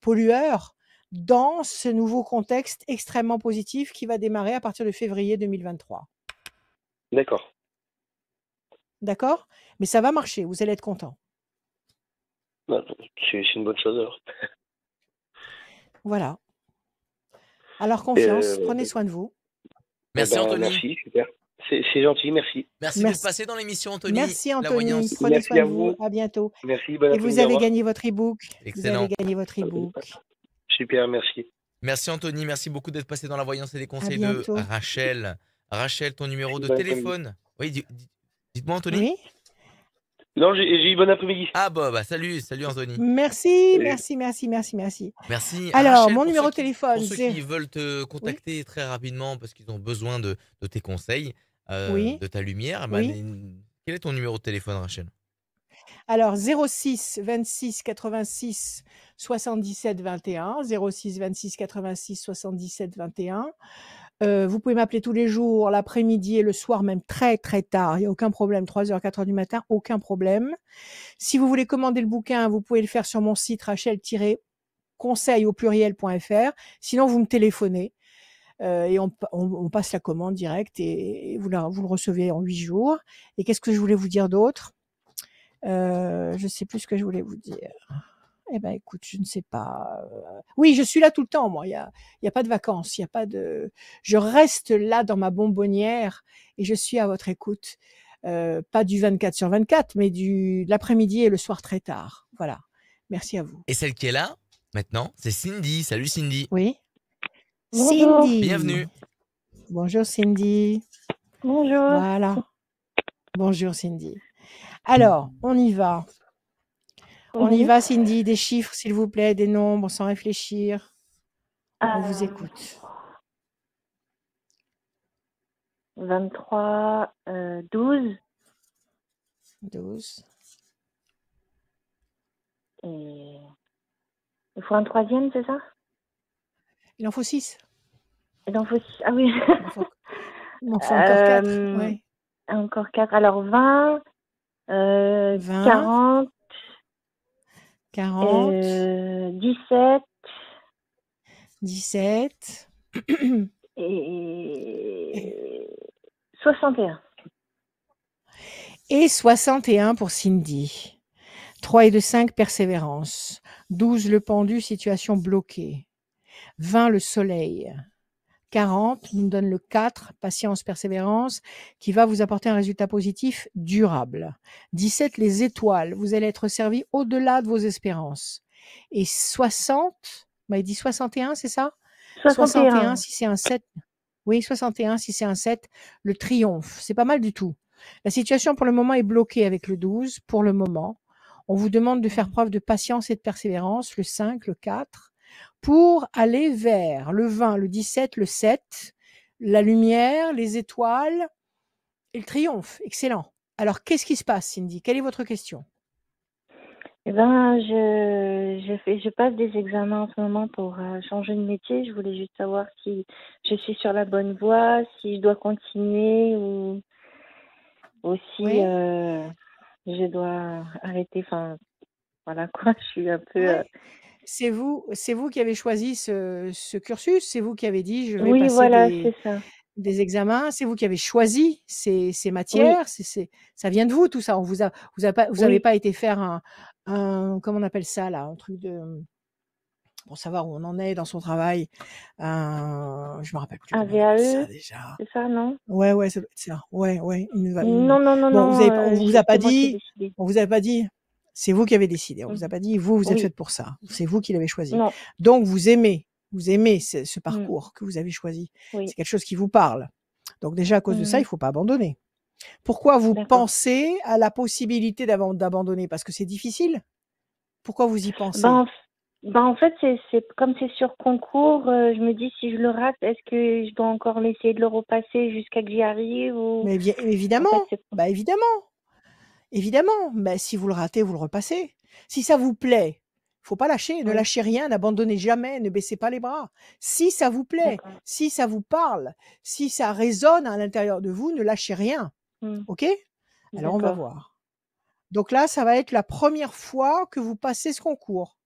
pollueurs dans ce nouveau contexte extrêmement positif qui va démarrer à partir de février 2023. D'accord. D'accord ? Mais ça va marcher, vous allez être content. C'est une bonne chose alors. Voilà. Alors confiance, prenez soin de vous. Merci Anthony. Merci, super. C'est gentil, merci. Merci d'être passé dans l'émission Anthony. Merci Anthony, prenez soin de vous, à bientôt. Merci, bon Et après-midi, vous avez gagné votre e-book. Excellent. Vous avez gagné votre e-book. Super, merci. Merci Anthony, merci beaucoup d'être passé dans la voyance et des conseils de Rachel. Rachel, ton numéro de téléphone. Oui, dites-moi Anthony. Oui. Non, j'ai eu bon après-midi. Ah bah salut Anthony. Merci. Merci. Alors, Rachel, mon numéro de téléphone. Pour ceux qui veulent te contacter très rapidement parce qu'ils ont besoin de tes conseils, de ta lumière, quel est ton numéro de téléphone Rachel ? Alors 06 26 86 77 21, 06 26 86 77 21. Vous pouvez m'appeler tous les jours, l'après-midi et le soir, même très très tard. Il n'y a aucun problème. 3h, 4h du matin, aucun problème. Si vous voulez commander le bouquin, vous pouvez le faire sur mon site rachel-conseil.fr. Sinon, vous me téléphonez et on passe la commande directe et vous le recevez en 8 jours. Et qu'est-ce que je voulais vous dire d'autre ? Je ne sais plus ce que je voulais vous dire. Eh ben, écoute, je ne sais pas. Oui, je suis là tout le temps, moi. Il y a pas de vacances. Il y a pas de. Je reste là dans ma bonbonnière et je suis à votre écoute. Pas du 24/24, mais de l'après-midi et le soir très tard. Voilà. Merci à vous. Et celle qui est là maintenant, c'est Cindy. Salut Cindy. Oui. Bonjour. Cindy. Bienvenue. Bonjour Cindy. Bonjour. Voilà. Bonjour Cindy. Alors, on y va. On y va, Cindy. Des chiffres, s'il vous plaît, des nombres, sans réfléchir. On vous écoute. 23, 12. 12. Et il faut un troisième, c'est ça? Il en faut 6. Il en faut 6. Ah oui. Il en faut encore 4. Ouais. Encore 4. Alors 20, 40. 17. 17. Et 61. Et 61 pour Cindy. 3 et 2, 5, persévérance. 12, le pendu, situation bloquée. 20, le soleil. 40 nous donne le 4, patience, persévérance, qui va vous apporter un résultat positif durable. 17, les étoiles, vous allez être servi au-delà de vos espérances. Et 60, vous m'avez dit 61, c'est ça? 61, si c'est un 7. Oui, 61, si c'est un 7, le triomphe. C'est pas mal du tout. La situation pour le moment est bloquée avec le 12, pour le moment. On vous demande de faire preuve de patience et de persévérance, le 5, le 4. Pour aller vers le 20, le 17, le 7, la lumière, les étoiles et le triomphe. Excellent. Alors, qu'est-ce qui se passe, Cindy? Quelle est votre question? Eh ben, je passe des examens en ce moment pour changer de métier. Je voulais juste savoir si je suis sur la bonne voie, si je dois continuer ou si je dois arrêter. Enfin, voilà quoi, je suis un peu... C'est vous qui avez choisi ce cursus? C'est vous qui avez dit je vais passer des examens? C'est vous qui avez choisi ces matières? Oui. Ça vient de vous tout ça? Vous n'avez pas été faire un comment on appelle ça là? Un truc pour savoir où on en est dans son travail. Je me rappelle plus. Un VAE, ça déjà. C'est ça, non? Ouais, ça doit être ça. Ouais. Non. On vous a pas dit. On vous a pas dit. C'est vous qui avez décidé. On vous a pas dit, vous êtes faite pour ça. C'est vous qui l'avez choisi. Non. Donc, vous aimez ce parcours que vous avez choisi. Oui. C'est quelque chose qui vous parle. Donc, déjà, à cause de ça, il faut pas abandonner. Pourquoi vous D'accord. pensez à la possibilité d'abandonner? Parce que c'est difficile? Pourquoi vous y Ben, pensez? en fait, c'est comme c'est sur concours, je me dis si je le rate, est-ce que je dois encore essayer de le repasser jusqu'à que j'y arrive ou Mais en fait, évidemment, c'est évidemment. Bah, si vous le ratez, vous le repassez. Si ça vous plaît, faut pas lâcher, ne oui, lâchez rien, n'abandonnez jamais, ne baissez pas les bras. Si ça vous plaît, d'accord. si ça vous parle, si ça résonne à l'intérieur de vous, ne lâchez rien. Mmh, OK? Alors on va d'accord. voir. Donc là, ça va être la première fois que vous passez ce concours.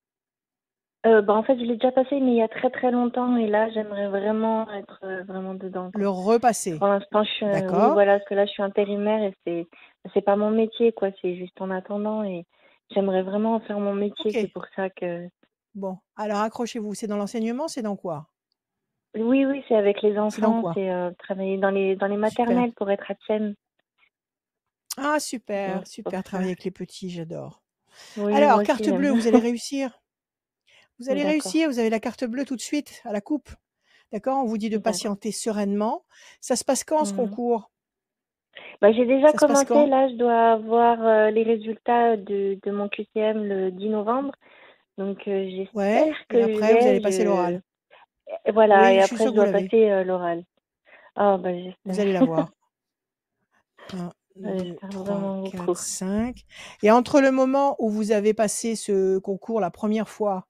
En fait, je l'ai déjà passé, mais il y a très, très longtemps et là, j'aimerais vraiment être, vraiment dedans, quoi. Le repasser. Pour l'instant, oui, D'accord? voilà, parce que là, je suis intérimaire et c'est pas mon métier, quoi, c'est juste en attendant et j'aimerais vraiment en faire mon métier. C'est OK. pour ça que Bon, alors accrochez-vous. C'est dans l'enseignement? C'est dans quoi? oui, oui, c'est avec les C'est dans enfants, quoi? c'est, travailler dans les Super. maternelles pour être ATSEM, Ah donc super, c'est pour super, ça. travailler avec les petits, j'adore. Oui, Alors moi aussi, carte j'aime bleue, bien. vous allez réussir. Vous allez D'accord, réussir, vous avez la carte bleue tout de suite à la coupe. D'accord? On vous dit de d'accord. patienter sereinement. Ça se passe quand ce Mmh. concours? J'ai déjà Ça se passe commencé, quand? là, je dois avoir, les résultats de mon QCM le 10 novembre, donc Ouais, j'espère que et après vous allez je passer l'oral. et voilà et Oui, je suis après sûre je que vous dois l'avez. passer, l'oral. Ah Vous j'espère. allez l'avoir. 1, 2, J'espère 3, vraiment 4, beaucoup. 5. Et entre le moment où vous avez passé ce concours la première fois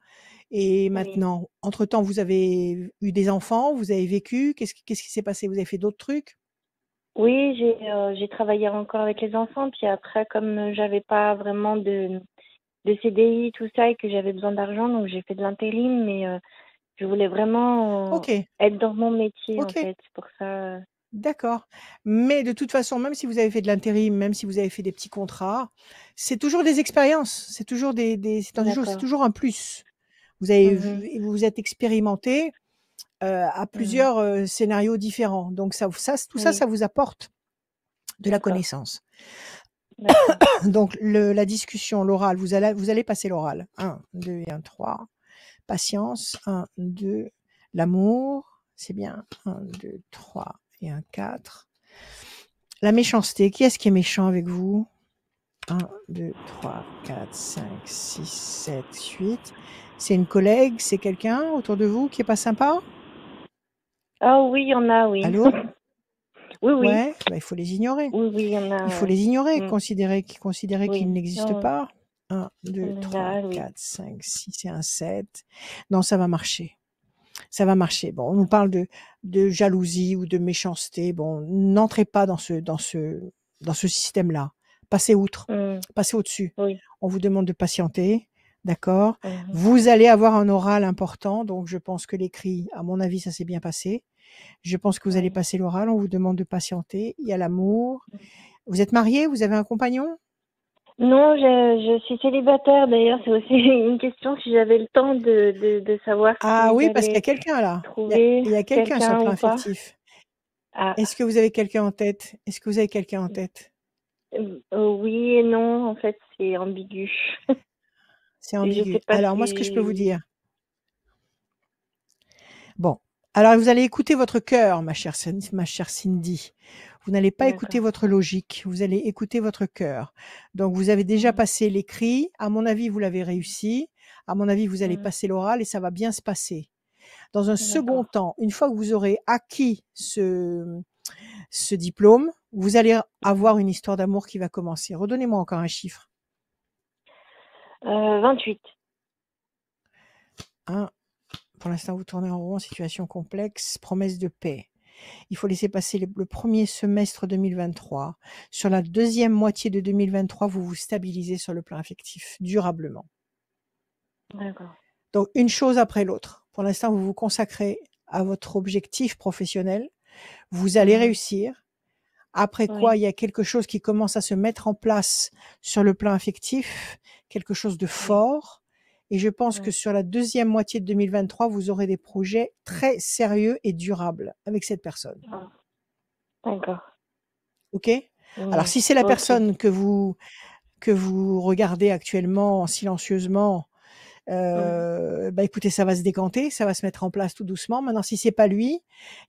et Oui. maintenant, entre-temps, vous avez eu des enfants, vous avez vécu, qu'est-ce qui s'est passé? Vous avez fait d'autres trucs? Oui, j'ai travaillé encore avec les enfants, puis après comme, j'avais pas vraiment de CDI tout ça et que j'avais besoin d'argent, donc j'ai fait de l'intérim, mais je voulais vraiment, OK, être dans mon métier en OK. fait, c'est pour ça, D'accord. Mais de toute façon, même si vous avez fait de l'intérim, même si vous avez fait des petits contrats, c'est toujours des expériences, c'est toujours c'est d'accord. toujours un plus. Vous avez Mmh. vu vous vous êtes expérimentés, à Mmh. plusieurs, scénarios différents. Donc tout ça, Oui, ça vous apporte de la d'accord, connaissance. d'accord. Donc la discussion, l'oral, vous allez passer l'oral. 1, 2 et 1, 3. Patience, 1, 2. L'amour, c'est bien. 1, 2, 3 et 1, 4. La méchanceté, qui est-ce qui est méchant avec vous? 1, 2, 3, 4, 5, 6, 7, 8. C'est une collègue, c'est quelqu'un autour de vous qui est pas sympa? Ah oui, il y en a, oui. Allô? Oui, oui. Ouais, bah, il faut les ignorer. Oui, oui, il y en Il a, faut ouais. les ignorer, Mmh. considérer qu'ils Oui. n'existent Non, pas. 1, 2, en 3, général, oui. 4, 5, 6 et un 7. Non, ça va marcher. Ça va marcher. Bon, on nous parle de jalousie ou de méchanceté. Bon, n'entrez pas dans ce système-là. Passez outre. Mmh. Passez au-dessus. Oui. On vous demande de patienter. D'accord? Mmh. Vous allez avoir un oral important. Donc, je pense que l'écrit, à mon avis, ça s'est bien passé. Je pense que vous allez Oui. passer l'oral. On vous demande de patienter. Il y a l'amour. Vous êtes marié? Vous avez un compagnon? Non, je suis célibataire d'ailleurs, c'est aussi une question si j'avais le temps de savoir Ah si oui, parce qu'il y a j'allais quelqu'un là. trouver Il y a quelqu'un sur le quelqu'un plan ou pas. affectif. Ah, Est-ce que vous avez quelqu'un en tête? Est-ce que vous avez quelqu'un en tête? oui et non, en fait, c'est ambigu. C'est Je sais ambigu. pas Alors moi, ce que je peux vous si dire, bon, alors vous allez écouter votre cœur, ma chère Cindy. Vous n'allez pas écouter d'accord. votre logique, vous allez écouter votre cœur. Donc vous avez déjà Mmh. passé l'écrit, à mon avis, vous l'avez réussi. À mon avis, vous allez Mmh. passer l'oral et ça va bien se passer. Dans un second D'accord. temps, une fois que vous aurez acquis ce diplôme, vous allez Mmh. avoir une histoire d'amour qui va commencer. Redonnez-moi encore un chiffre. 28. 1. Pour l'instant, vous tournez en rond, situation complexe, promesse de paix. Il faut laisser passer le premier semestre 2023. Sur la deuxième moitié de 2023, vous vous stabilisez sur le plan affectif, durablement. D'accord. Donc, une chose après l'autre. Pour l'instant, vous vous consacrez à votre objectif professionnel. Vous allez Mmh. réussir. Après quoi, Oui. il y a quelque chose qui commence à se mettre en place sur le plan affectif, quelque chose de Oui. fort. Et je pense que Mmh. sur la deuxième moitié de 2023, vous aurez des projets très sérieux et durables avec cette personne. Ah, d'accord. OK? Alors Mmh. si c'est la OK. personne que vous regardez actuellement silencieusement, Mmh. bah, écoutez, ça va se décanter, ça va se mettre en place tout doucement. Maintenant si c'est pas lui,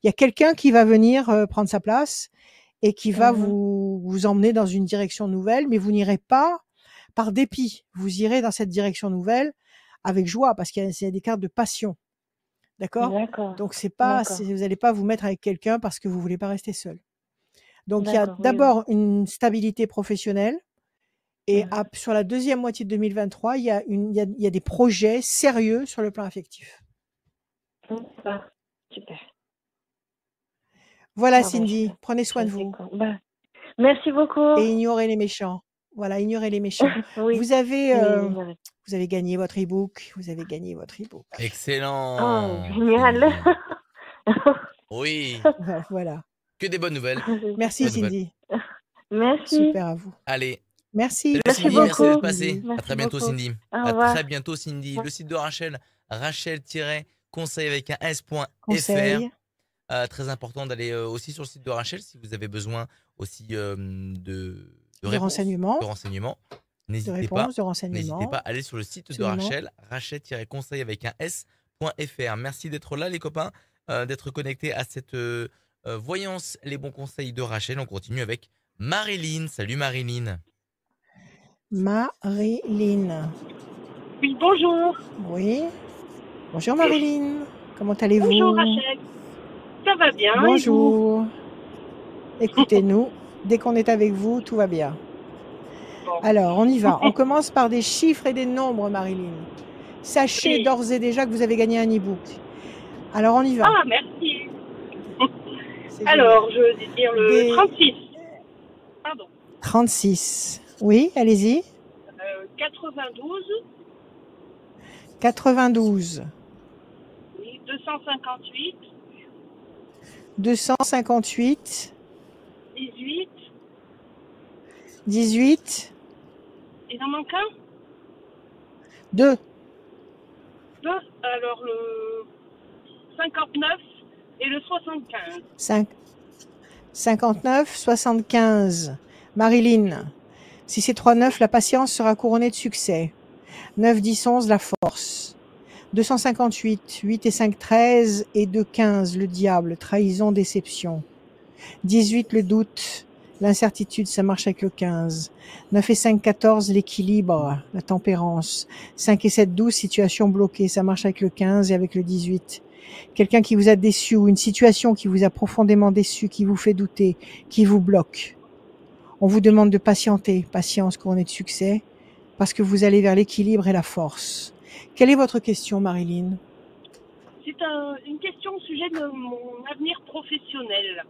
il y a quelqu'un qui va venir, prendre sa place et qui va vous emmener dans une direction nouvelle, mais vous n'irez pas par dépit. Vous irez dans cette direction nouvelle avec joie, parce qu'il y a des cartes de passion. D'accord? Donc c'est pas, vous n'allez pas vous mettre avec quelqu'un parce que vous voulez pas rester seul. Donc il y a d'abord une stabilité professionnelle, et sur la deuxième moitié de 2023, il y a des projets sérieux sur le plan affectif. Super. Voilà, Cindy, prenez soin de vous. Merci beaucoup. Et ignorez les méchants. Voilà, ignorez les méchants. Vous avez gagné votre e-book. Vous avez gagné votre e-book. Excellent. Oh, génial. Oui. Voilà. Que des bonnes nouvelles. Merci, Cindy. Merci. Super à vous. Allez. Merci. Merci beaucoup. Merci d'être passé. Merci à très bientôt, beaucoup. Cindy. Au revoir. À très bientôt, Cindy. Le site de Rachel, Rachel-conseil avec un s.fr. Très important d'aller aussi sur le site de Rachel si vous avez besoin aussi de renseignements. N'hésitez pas à aller sur le site de Rachel, Rachel-conseil avec un s.fr. Merci d'être là, les copains, d'être connectés à cette voyance, les bons conseils de Rachel. On continue avec Marilyn. Salut Marilyn. Marilyn. Oui, bonjour. Oui. Bonjour Marilyn. Comment allez-vous? Bonjour Rachel. Ça va bien. Bonjour. Écoutez-nous. Dès qu'on est avec vous, tout va bien. Bon. Alors, on y va. On commence par des chiffres et des nombres, Marilyn. Sachez d'ores et déjà que vous avez gagné un e-book. Alors, on y va. Ah, merci. Alors, je veux dire le 36. Pardon. 36. Oui, allez-y. 92. 92. Oui, 258. 258. 18. 18. Il en manque un? 2. 2. Alors le 59 et le 75. 59, 75. Marilyn, si c'est 3 9, la patience sera couronnée de succès. 9, 10, 11, la force. 258, 8 et 5, 13 et 2, 15, le diable, trahison, déception. 18, le doute, l'incertitude, ça marche avec le 15. 9 et 5, 14, l'équilibre, la tempérance. 5 et 7, 12, situation bloquée, ça marche avec le 15 et avec le 18. Quelqu'un qui vous a déçu ou une situation qui vous a profondément déçu, qui vous fait douter, qui vous bloque. On vous demande de patienter, patience couronnée de succès, parce que vous allez vers l'équilibre et la force. Quelle est votre question, Marilyn? C'est une question au sujet de mon avenir professionnel.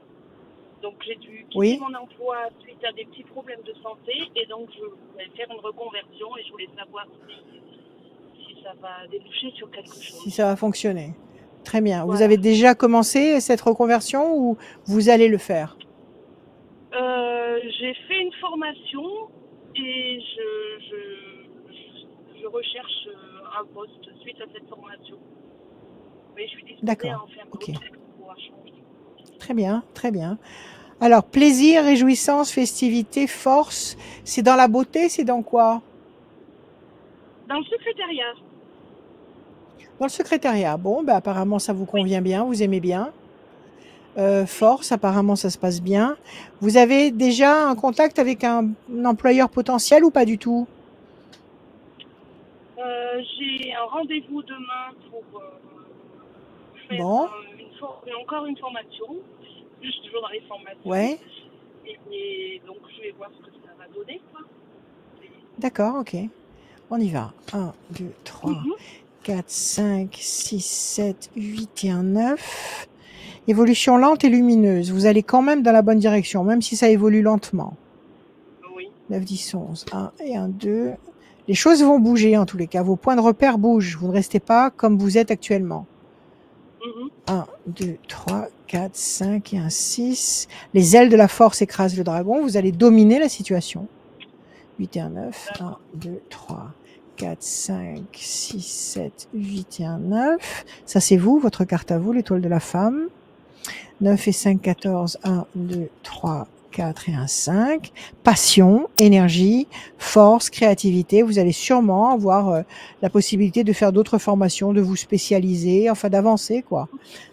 Donc j'ai dû quitter mon emploi suite à des petits problèmes de santé et donc je vais faire une reconversion et je voulais savoir si ça va déboucher sur quelque chose. Si ça va fonctionner. Très bien. Voilà. Vous avez déjà commencé cette reconversion ou vous allez le faire? J'ai fait une formation et je recherche un poste suite à cette formation. Mais je suis disposée à en faire d'autres pour pouvoir changer. Très bien, très bien. Alors, plaisir, réjouissance, festivité, force, c'est dans la beauté, c'est dans quoi? Dans le secrétariat. Dans le secrétariat. Bon, ben apparemment, ça vous convient bien, vous aimez bien. Force, apparemment, ça se passe bien. Vous avez déjà un contact avec un employeur potentiel ou pas du tout? J'ai un rendez-vous demain pour faire encore une formation. Je suis toujours dans les formations. Ouais. Et donc, je vais voir ce que ça va donner, quoi. D'accord, ok. On y va. 1, 2, 3, 4, 5, 6, 7, 8 et un 9. Évolution lente et lumineuse. Vous allez quand même dans la bonne direction, même si ça évolue lentement. Oui. 9, 10, 11. 1 et 1, 2. Les choses vont bouger en tous les cas. Vos points de repère bougent. Vous ne restez pas comme vous êtes actuellement. 1, 2, 3, 4, 5 et un 6. Les ailes de la force écrasent le dragon. Vous allez dominer la situation. 8 et un 9. 1, 2, 3, 4, 5, 6, 7, 8 et un 9. Ça, c'est vous, votre carte à vous, l'étoile de la femme. 9 et 5, 14. 1, 2, 3, 4 et un 5. Passion, énergie, force, créativité. Vous allez sûrement avoir la possibilité de faire d'autres formations, de vous spécialiser, enfin d'avancer, quoi.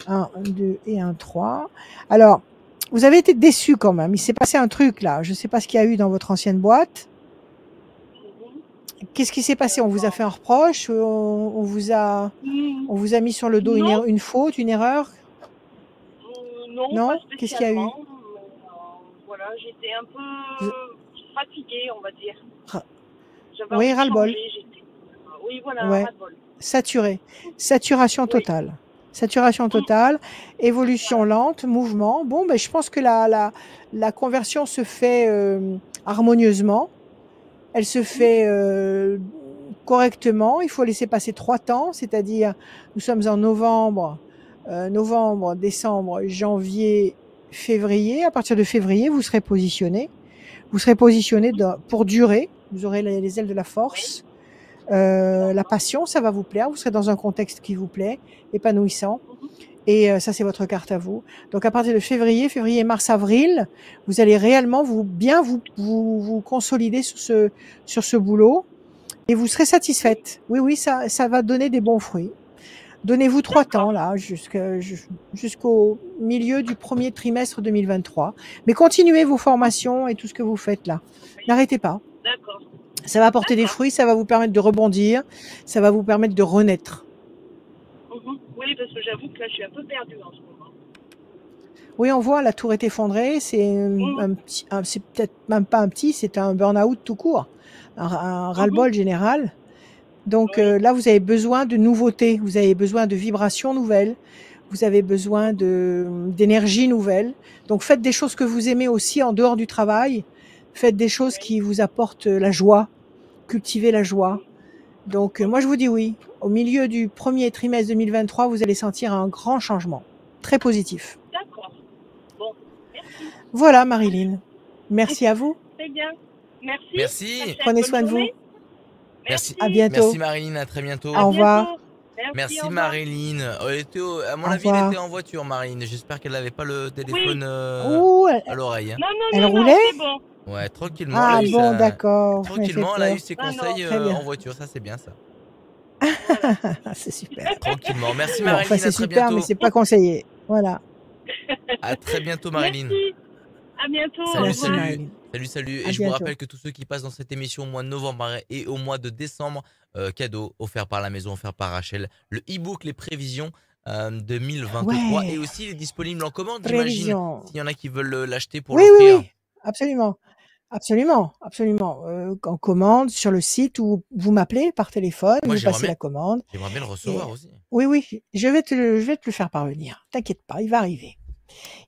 1, 2 et un 3. Alors, Vous avez été déçu quand même. Il s'est passé un truc là. Je ne sais pas ce qu'il y a eu dans votre ancienne boîte. Qu'est-ce qui s'est passé? On vous a fait un reproche? On vous a mis sur le dos une faute, une erreur? Non, pas Qu'est-ce qu'il y a eu? Voilà, j'étais un peu fatiguée, on va dire. Oui, ras-le-bol. Oui, voilà, ouais. ras-le-bol. Saturé. Saturation totale. Saturation totale, évolution lente, mouvement. Bon, ben, je pense que la conversion se fait harmonieusement. Elle se fait correctement. Il faut laisser passer 3 temps, c'est-à-dire nous sommes en novembre, décembre, janvier, février. À partir de février, vous serez positionné. Vous serez positionné pour durer. Vous aurez les ailes de la force. La passion, ça va vous plaire. Vous serez dans un contexte qui vous plaît, épanouissant. Et ça, c'est votre carte à vous. Donc, à partir de février, mars, avril, vous allez réellement vous consolider sur ce boulot et vous serez satisfaite. Oui, ça va donner des bons fruits. Donnez-vous 3 temps, là, jusqu'au milieu du premier trimestre 2023. Mais continuez vos formations et tout ce que vous faites là. N'arrêtez pas. D'accord. Ça va apporter des fruits, ça va vous permettre de rebondir, ça va vous permettre de renaître. Oui, parce que j'avoue que là, je suis un peu perdue en ce moment. Oui, on voit, la tour est effondrée, c'est c'est peut-être même pas un petit, c'est un burn-out tout court, un ras-le-bol général. Donc là, vous avez besoin de nouveautés, vous avez besoin de vibrations nouvelles, vous avez besoin d'énergie nouvelle. Donc faites des choses que vous aimez aussi en dehors du travail, faites des choses qui vous apportent la joie, cultivez la joie. Donc moi, je vous dis oui, au milieu du premier trimestre 2023, vous allez sentir un grand changement, très positif. D'accord. Bon, merci. Voilà, Marilyn. Merci à vous. Très bien. Merci. Merci. Prenez soin de vous. Merci. À bientôt. Merci Marilyn, à très bientôt. Au revoir. Merci Marilyn. À mon avis, elle était en voiture, Marilyn. J'espère qu'elle n'avait pas le téléphone à l'oreille. Elle roulait? C'est bon. Ouais, tranquillement. Ah bon, d'accord. Tranquillement, elle a eu ses conseils en voiture. Ça, c'est bien ça. C'est super. Tranquillement. Merci Marilyn. Enfin, c'est super, bientôt. mais c'est pas conseillé. Voilà. À très bientôt, Marilyn. Merci. À bientôt. Salut. À Et bientôt. je vous rappelle que tous ceux qui passent dans cette émission au mois de novembre et au mois de décembre, cadeau offert par la maison, offert par Rachel, le e-book Les Prévisions 2023 et aussi il est disponible en commande, j'imagine, s'il y en a qui veulent l'acheter pour l'offrir. Oui, absolument. En commande sur le site ou vous m'appelez par téléphone, vous passez la commande. J'aimerais bien le recevoir aussi. Oui, je vais te le faire parvenir. T'inquiète pas, il va arriver.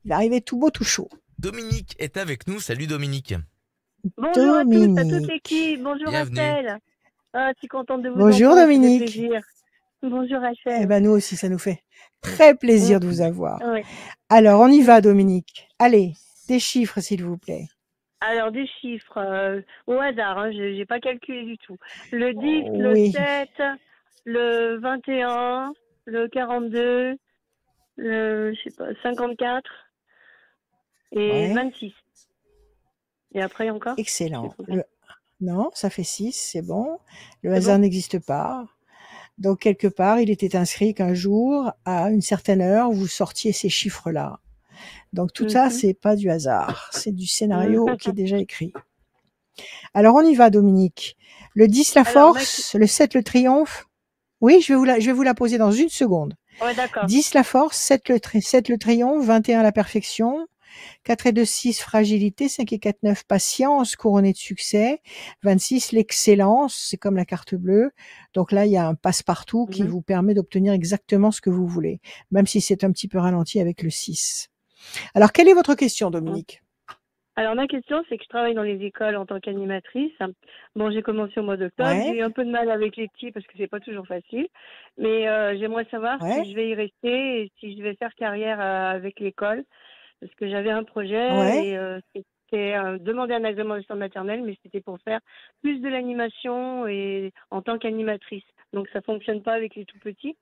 Il va arriver tout beau, tout chaud. Dominique est avec nous. Salut Dominique. Bonjour à tous, à toute l'équipe. Bonjour Rachel. Ah, je suis contente de vous entendre. Bonjour Dominique. Bonjour Rachel. Eh ben nous aussi, ça nous fait très plaisir de vous avoir. Oui. Alors, on y va Dominique. Allez, des chiffres s'il vous plaît. Alors, des chiffres au hasard, hein, je n'ai pas calculé du tout. Le 10, le 7, le 21, le 42, le 54 et 26. Et après encore? Excellent. Non, ça fait 6, c'est bon. Le hasard n'existe pas. Donc, quelque part, il était inscrit qu'un jour, à une certaine heure, vous sortiez ces chiffres-là. Donc, tout ça, c'est pas du hasard. C'est du scénario qui est déjà écrit. Alors, on y va, Dominique. Le 10, la force. Le 7, le triomphe. Oui, je vais vous la poser dans une seconde. Ouais, d'accord. 10, la force. 7, le triomphe. 21, la perfection. 4 et 2, 6, fragilité. 5 et 4, 9, patience, couronnée de succès. 26, l'excellence, c'est comme la carte bleue. Donc là, il y a un passe-partout qui vous permet d'obtenir exactement ce que vous voulez, même si c'est un petit peu ralenti avec le 6. Alors, quelle est votre question, Dominique? Alors, ma question, c'est que je travaille dans les écoles en tant qu'animatrice. Bon, j'ai commencé au mois d'octobre. J'ai eu un peu de mal avec les petits parce que c'est pas toujours facile. Mais j'aimerais savoir si je vais y rester et si je vais faire carrière avec l'école. Parce que j'avais un projet et c'était demander un agrément de centre maternel, mais c'était pour faire plus de l'animation et en tant qu'animatrice. Donc, ça fonctionne pas avec les tout petits.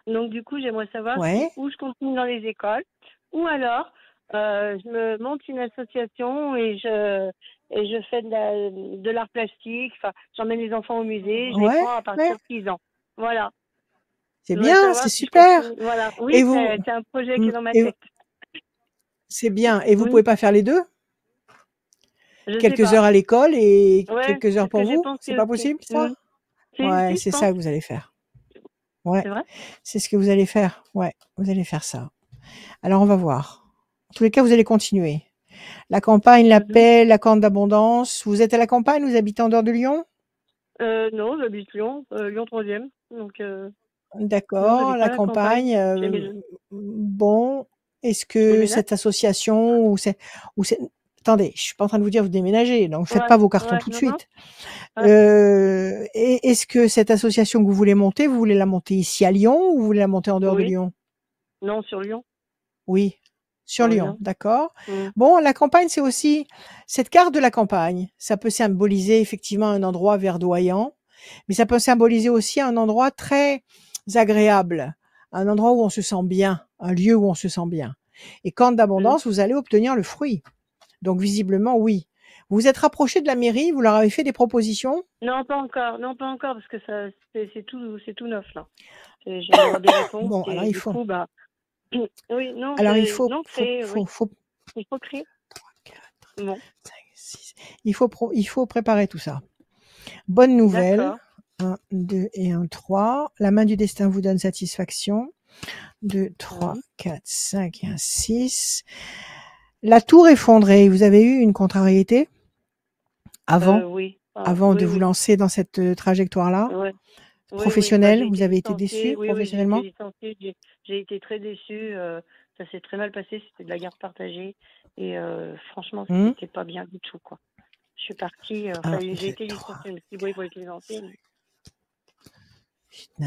Donc, du coup, j'aimerais savoir où je continue dans les écoles ou alors je me monte une association et je fais de l'art plastique. Enfin, j'emmène les enfants au musée, je les prends à partir de 6 ans. Voilà. C'est bien, c'est super. Voilà. Oui, c'est un projet qui est dans ma tête. C'est bien. Et vous Oui. pouvez pas faire les 2? Je sais Quelques pas. heures à l'école et Ouais, quelques c'est heures ce pour que j'ai vous? pensé C'est pas aussi. possible ça? Ouais, Si, c'est je ça pense. que vous allez faire. Ouais, C'est vrai? c'est ce que vous allez faire. Ouais, vous allez faire ça. Alors on va voir. En tous les cas, vous allez continuer. La campagne, la paix, la corne d'abondance. Vous êtes à la campagne? Vous habitez en dehors de Lyon? Non, j'habite Lyon, Lyon 3e. Donc, non, D'accord, j'habite pas la à la campagne. campagne. Bon, est-ce Je que déménage. cette association ou c'est attendez, je suis pas en train de vous dire vous déménagez, donc faites Ouais, pas vos cartons ouais, tout de non. suite. Ouais. Et est-ce que cette association que vous voulez monter, vous voulez la monter ici à Lyon ou vous voulez la monter en dehors de Oui. Lyon? Non, sur Lyon. Oui, sur Sur Lyon, Lyon. d'accord. Bon, la campagne, c'est aussi cette carte de la campagne. Ça peut symboliser effectivement un endroit verdoyant, mais ça peut symboliser aussi un endroit très agréable, un endroit où on se sent bien, un lieu où on se sent bien. Et corne d'abondance, vous allez obtenir le fruit. Donc visiblement, oui. Vous vous êtes rapproché de la mairie, vous leur avez fait des propositions? Non, pas encore. Non, pas encore, parce que ça, c'est tout neuf, là. J'ai avoir des réponses Bon, alors et il du faut. coup, bah, oui, non, Alors il c'est faut, non, faut, créer, oui. faut, faut, Il faut créer. 3, 4, Bon, 5, 6. Il faut préparer tout ça. Bonne nouvelle. d'accord. 1, 2 et 1, 3. La main du destin vous donne satisfaction. 2, 3, 4, 5 et 1, 6. La tour effondrée, vous avez eu une contrariété avant, Oui. avant de Oui, vous oui. lancer dans cette trajectoire-là? Ouais. Oui, oui. Bah, Professionnelle, j'ai vous été avez été licenciée. déçu Oui, oui, j'ai professionnellement? été licenciée. J'ai été très déçue. Ça s'est très mal passé. C'était de la garde partagée. Et franchement, c'était pas bien du tout, quoi. Je suis partie. Enfin, 1, j'ai 2, été 3. licenciée. Je me suis dit, bon, il faut être licenciée.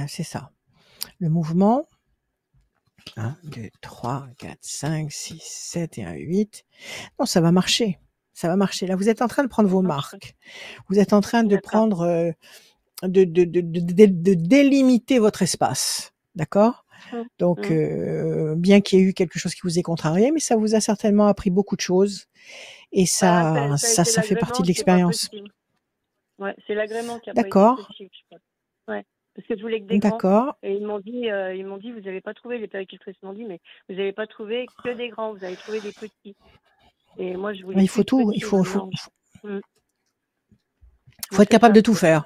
C'est ça. Le mouvement. 1, 2, 3, 4, 5, 6, 7 et 1, 8. Non, ça va marcher. Ça va marcher. Là, vous êtes en train de prendre vos marques. Vous êtes en train de prendre, de délimiter votre espace. D'accord? Donc, bien qu'il y ait eu quelque chose qui vous ait contrarié, mais ça vous a certainement appris beaucoup de choses. Et ça fait partie de l'expérience. Ouais, c'est l'agrément qui a pas été D'accord. possible, je pense. Ouais. Parce que je voulais que des grands. D'accord. Et ils m'ont dit, vous n'avez pas trouvé, les péricultrices m'ont dit, mais vous n'avez pas trouvé que des grands, vous avez trouvé des petits. Et moi, je voulais Il faut tout, il faut être capable de tout faire.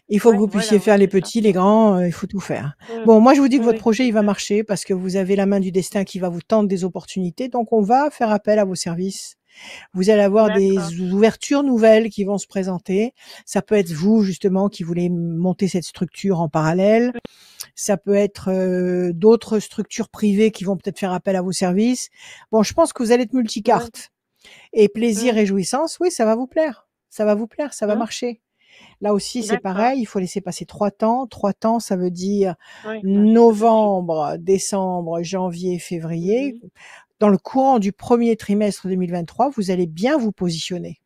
Il faut que vous puissiez faire les petits, les grands, il faut tout faire. Bon, moi je vous dis que votre projet il va marcher parce que vous avez la main du destin qui va vous tendre des opportunités, donc on va faire appel à vos services. Vous allez avoir des ouvertures nouvelles qui vont se présenter. Ça peut être vous justement qui voulez monter cette structure en parallèle. Ça peut être d'autres structures privées qui vont peut-être faire appel à vos services. Bon, je pense que vous allez être multicarte. Et plaisir et jouissance, oui, ça va vous plaire. Ça va vous plaire, ça va marcher. Là aussi, c'est pareil, il faut laisser passer 3 temps. 3 temps, ça veut dire novembre, décembre, janvier, février. Dans le courant du premier trimestre 2023, vous allez bien vous positionner.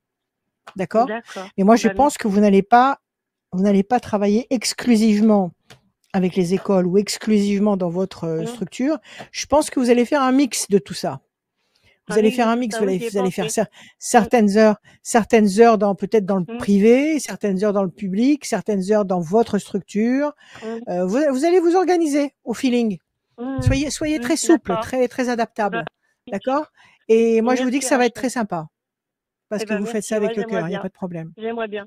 D'accord? Mais moi, je pense que vous n'allez pas travailler exclusivement avec les écoles ou exclusivement dans votre structure. Je pense que vous allez faire un mix de tout ça. Vous allez faire un mix, vous allez faire certaines heures dans peut-être dans le privé, certaines heures dans le public, certaines heures dans votre structure. Vous allez vous organiser au feeling. Soyez très souple, très adaptable. D'accord? Et moi, je vous dis que ça va être très sympa. Parce que vous faites ça avec le cœur, il n'y a pas de problème. J'aimerais bien.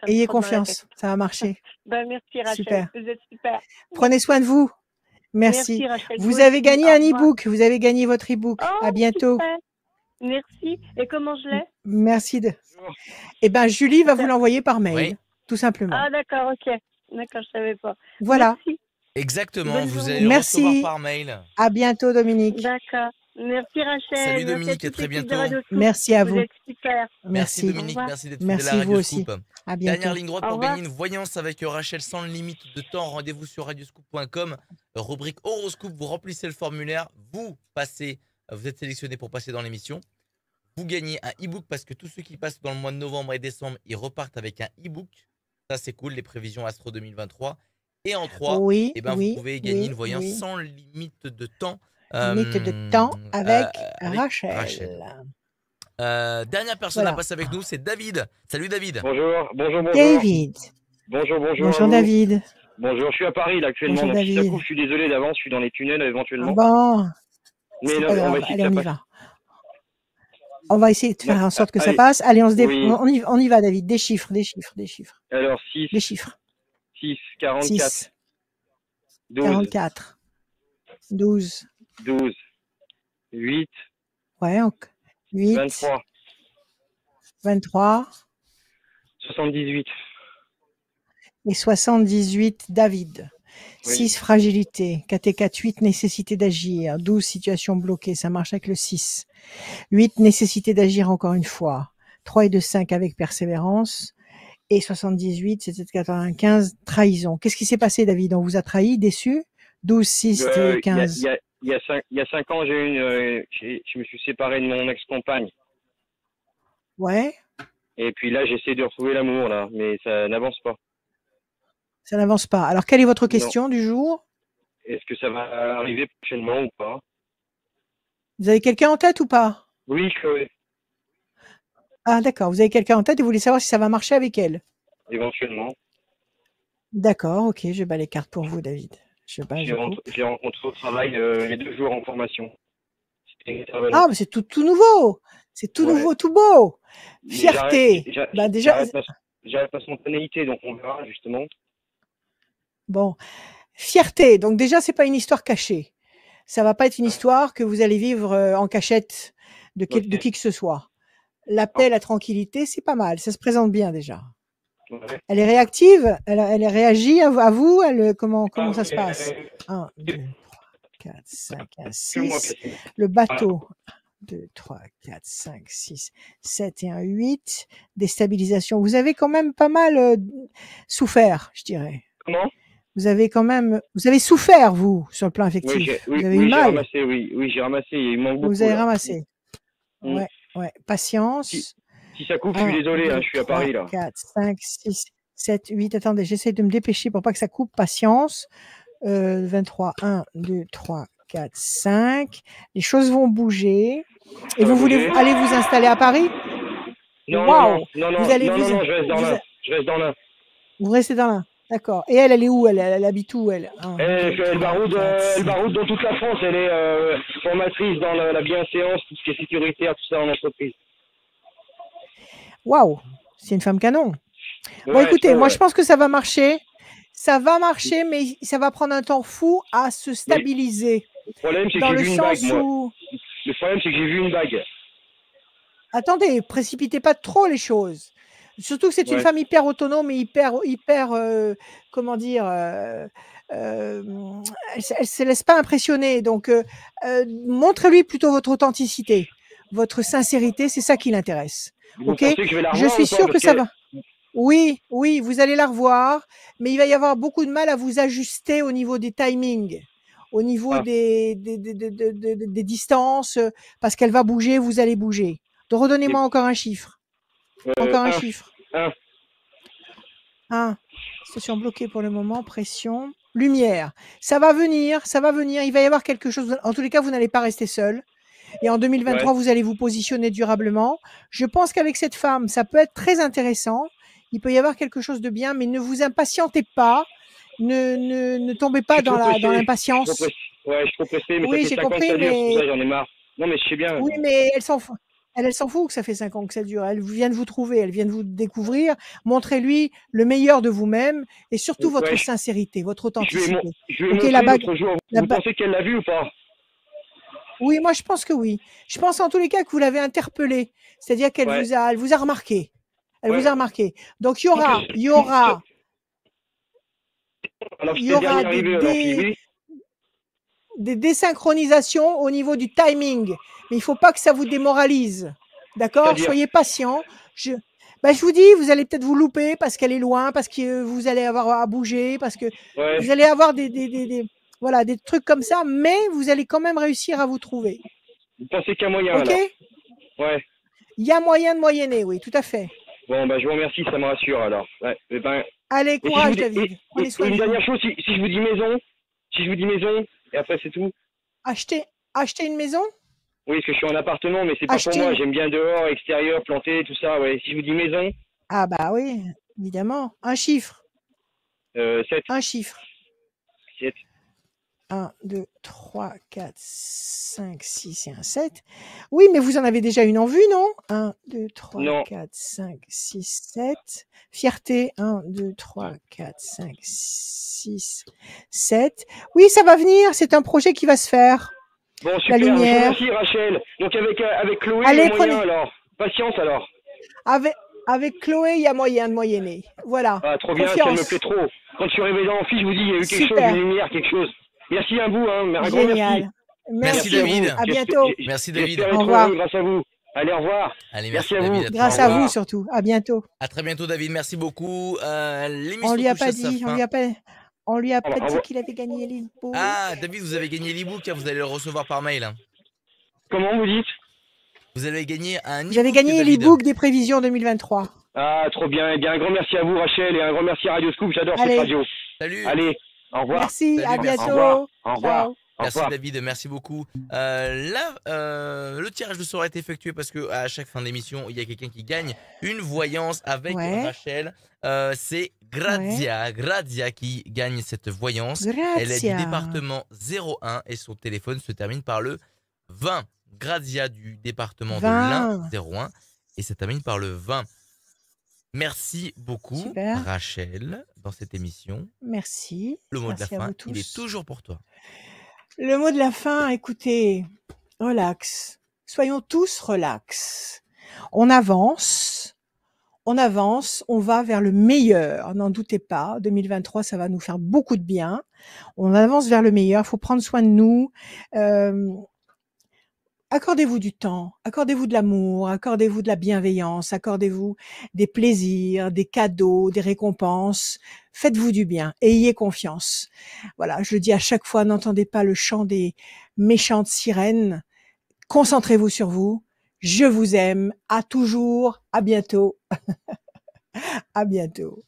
Ayez confiance, ça va marcher. Merci Rachel, super. Vous êtes super. Prenez soin de vous. Merci. Rachel, vous avez gagné un e-book. Vous avez gagné votre e-book. À bientôt. Super. Merci. Et comment je l'ai? Merci. Eh ben, Julie va vous l'envoyer par mail, tout simplement. Ah, d'accord, ok. D'accord, je savais pas. Voilà. Merci. Exactement, vous allez le recevoir par mail. À bientôt, Dominique. D'accord. Merci Rachel. Salut Dominique, à très bientôt. Merci à vous. Vous êtes super. Merci Dominique, merci d'être fidèle à Radio Scoop. Dernière ligne droite pour gagner une voyance avec Rachel sans limite de temps. Rendez-vous sur radioscoop.com, rubrique horoscope. Vous remplissez le formulaire, vous êtes sélectionné pour passer dans l'émission. Vous gagnez un e-book parce que tous ceux qui passent dans le mois de novembre et décembre, ils repartent avec un e-book. Ça c'est cool, les prévisions Astro 2023. Et en 3, vous pouvez gagner une voyance sans limite de temps. Limite de temps avec Rachel. Dernière personne à passer avec nous, c'est David. Salut David. Bonjour. David. Bonjour David. Bonjour, je suis à Paris là actuellement, Bonjour, donc si ça David. coupe, je suis désolé d'avance, je suis dans les tunnels éventuellement. Bon. Mais C'est non, pas on va grave. essayer Allez, que on ça y passe. va. On va essayer de Non, faire en sorte que ça allez, passe. Allez, oui. on y va, David. Des chiffres, des chiffres, des chiffres. Alors, 6, Des chiffres. 6, 44, 6, 12, 44, 12. 12, 8, Ouais, 8, 23, 23 78. et 78, David. Oui. 6, fragilité. 4 et 4, 8, nécessité d'agir. 12, situation bloquée. Ça marche avec le 6. 8, nécessité d'agir encore une fois. 3 et 2, 5 avec persévérance. Et 78, c'était 95, trahison. Qu'est-ce qui s'est passé, David? On vous a trahi, déçu? 12, 6 et 15. Il y a 5 ans, je me suis séparé de mon ex-compagne. Ouais. Et puis là, j'essaie de retrouver l'amour, là, mais ça n'avance pas. Ça n'avance pas. Alors, quelle est votre question du jour? Est-ce que ça va arriver prochainement ou pas? Vous avez quelqu'un en tête ou pas? Oui, Chloé. Ah, d'accord. Vous avez quelqu'un en tête et vous voulez savoir si ça va marcher avec elle? Éventuellement. D'accord, ok. Je bats les cartes pour vous, David. J'ai rencontré au travail il y a 2 jours en formation. Ah, mais c'est tout nouveau. C'est tout nouveau, tout beau. Fierté. Déjà. J'arrête ma spontanéité, donc on verra justement. Bon. Fierté. Donc déjà, c'est pas une histoire cachée. Ça va pas être une histoire que vous allez vivre en cachette de qui que ce soit. La paix, la tranquillité, c'est pas mal. Ça se présente bien déjà. Ouais. Elle est réactive? Elle réagit à vous? Comment ça se passe? 1, 2, 3, 4, 5, 6. Le bateau. 2, 3, 4, 5, 6, 7 et 1, 8. Déstabilisation. Vous avez quand même pas mal souffert, je dirais. Comment? Vous avez souffert, vous, sur le plan affectif. Vous avez eu mal. J'ai ramassé. Il manque beaucoup. Vous avez ramassé. Ouais. Patience. Si ça coupe, je suis désolé, 2, je suis 3, à Paris là. 4, 5, 6, 7, 8. Attendez, j'essaie de me dépêcher pour pas que ça coupe. Patience. 23, 1, 2, 3, 4, 5. Les choses vont bouger. Et vous voulez aller vous installer à Paris? Non, wow. non, je reste dans l'Ain. Vous restez dans l'Ain. D'accord. Et elle est où? Elle habite où, elle? Elle baroude dans toute la France. Elle est formatrice dans la bienséance, tout ce qui est sécuritaire, tout ça en entreprise. Waouh, c'est une femme canon. Ouais, bon, écoutez, moi je pense que ça va marcher. Ça va marcher, mais ça va prendre un temps fou à se stabiliser. Le problème, c'est que j'ai vu une bague, moi. Le problème, c'est que j'ai vu une bague. Attendez, précipitez pas trop les choses. Surtout que c'est une femme hyper autonome et hyper comment dire, elle se laisse pas impressionner. Donc, montrez-lui plutôt votre authenticité, votre sincérité, c'est ça qui l'intéresse. Ok, je suis sûre que ça va. Oui, vous allez la revoir, mais il va y avoir beaucoup de mal à vous ajuster au niveau des timings, au niveau des distances, parce qu'elle va bouger, vous allez bouger. Donc, redonnez-moi encore un chiffre. Encore un chiffre. 1. Situation bloquée pour le moment, pression. Lumière. Ça va venir, il va y avoir quelque chose. En tous les cas, vous n'allez pas rester seul. Et en 2023, vous allez vous positionner durablement. Je pense qu'avec cette femme, ça peut être très intéressant. Il peut y avoir quelque chose de bien, mais ne vous impatientez pas. Ne tombez pas dans l'impatience. Je suis trop pressé, mais oui, ça fait 5 ans que ça dure, tout ça, j'en ai marre. Non, mais je sais bien. Oui, mais elle s'en fout. Elle s'en fout que ça fait 5 ans que ça dure. Elle vient de vous trouver, elle vient de vous découvrir. Montrez-lui le meilleur de vous-même et surtout votre sincérité, votre authenticité. Je vais montrer l'autre jour. Vous pensez qu'elle l'a vu ou pas? Oui, moi je pense que oui. Je pense en tous les cas que vous l'avez interpellée. C'est-à-dire qu'elle vous a remarqué. Elle vous a remarqué. Donc il y aura des désynchronisations au niveau du timing. Mais il ne faut pas que ça vous démoralise. D'accord? Soyez patient. Je vous dis, vous allez peut-être vous louper parce qu'elle est loin, parce que vous allez avoir à bouger, parce que vous allez avoir des trucs comme ça, mais vous allez quand même réussir à vous trouver. Vous pensez qu'il y a moyen, ok? Ouais. Il y a moyen de moyenner, oui, tout à fait. Bon, je vous remercie, ça me rassure alors. Allez, courage, David. Prenez soin de vous. Une dernière chose, si je vous dis maison, et après c'est tout. Acheter une maison? Oui, parce que je suis en appartement, mais c'est pas pour moi. J'aime bien dehors, extérieur, planté, tout ça. Ouais. Si je vous dis maison. Ah bah oui, évidemment. Un chiffre. 7. Un chiffre. 7. 1, 2, 3, 4, 5, 6 et un 7. Oui, mais vous en avez déjà une en vue, non? 1, 2, 3, Non. 4, 5, 6, 7. Fierté, 1, 2, 3, 4, 5, 6, 7. Oui, ça va venir, c'est un projet qui va se faire. Bon, super, La lumière. Merci Rachel. Donc avec Chloé, Allez, il y a moyen prenez. alors. Patience alors. Avec Chloé, il y a moyen de moyenner. Voilà. Ah, trop bien, Confiance. ça me plaît trop. Quand je suis arrivé dans l'amphi, je vous dis, il y a eu quelque Super. chose, une lumière, quelque chose. Merci à vous, hein. Un grand Génial. Merci merci. David. À bientôt. Merci David. J'espère Au être revoir. heureux grâce à vous. Allez, au revoir. Allez, Merci merci à vous. David. Grâce Au à revoir. vous surtout. À bientôt. À très bientôt David, merci beaucoup. L'émission On lui a touche pas à sa dit, fin. on lui a pas Au dit revoir. qu'il avait gagné l'e-book. Ah, David, vous avez gagné l'e-book, hein, vous allez le recevoir par mail. Hein. Comment vous dites? Vous avez gagné un e-book. Vous avez gagné David. l'e-book des prévisions 2023. Ah, trop bien. Eh bien, un grand merci à vous, Rachel, et un grand merci à Radio Scoop. J'adore cette Allez. radio. Salut. Allez, au revoir. Merci, Salut, à merci. Au bientôt. revoir. Au revoir. Ciao. Au Merci revoir. David, merci beaucoup. Le tirage de sort est effectué parce que à chaque fin d'émission, il y a quelqu'un qui gagne une voyance avec Ouais. Rachel. C'est Grazia qui gagne cette voyance. Elle est du Grazia. département 01 et son téléphone se termine par le 20. Grazia du département de 20. l'Ain 01 et ça termine par le 20. Merci beaucoup Super. Rachel dans cette émission. Merci. Le mot de la Merci à fin, vous tous. il est toujours pour toi. Le mot de la fin, écoutez, relax. Soyons tous relax. On avance, on va vers le meilleur, n'en doutez pas. 2023, ça va nous faire beaucoup de bien. On avance vers le meilleur, il faut prendre soin de nous. Accordez-vous du temps, accordez-vous de l'amour, accordez-vous de la bienveillance, accordez-vous des plaisirs, des cadeaux, des récompenses. Faites-vous du bien et ayez confiance. Voilà, je le dis à chaque fois, n'entendez pas le chant des méchantes sirènes. Concentrez-vous sur vous. Je vous aime. À toujours. À bientôt. À bientôt.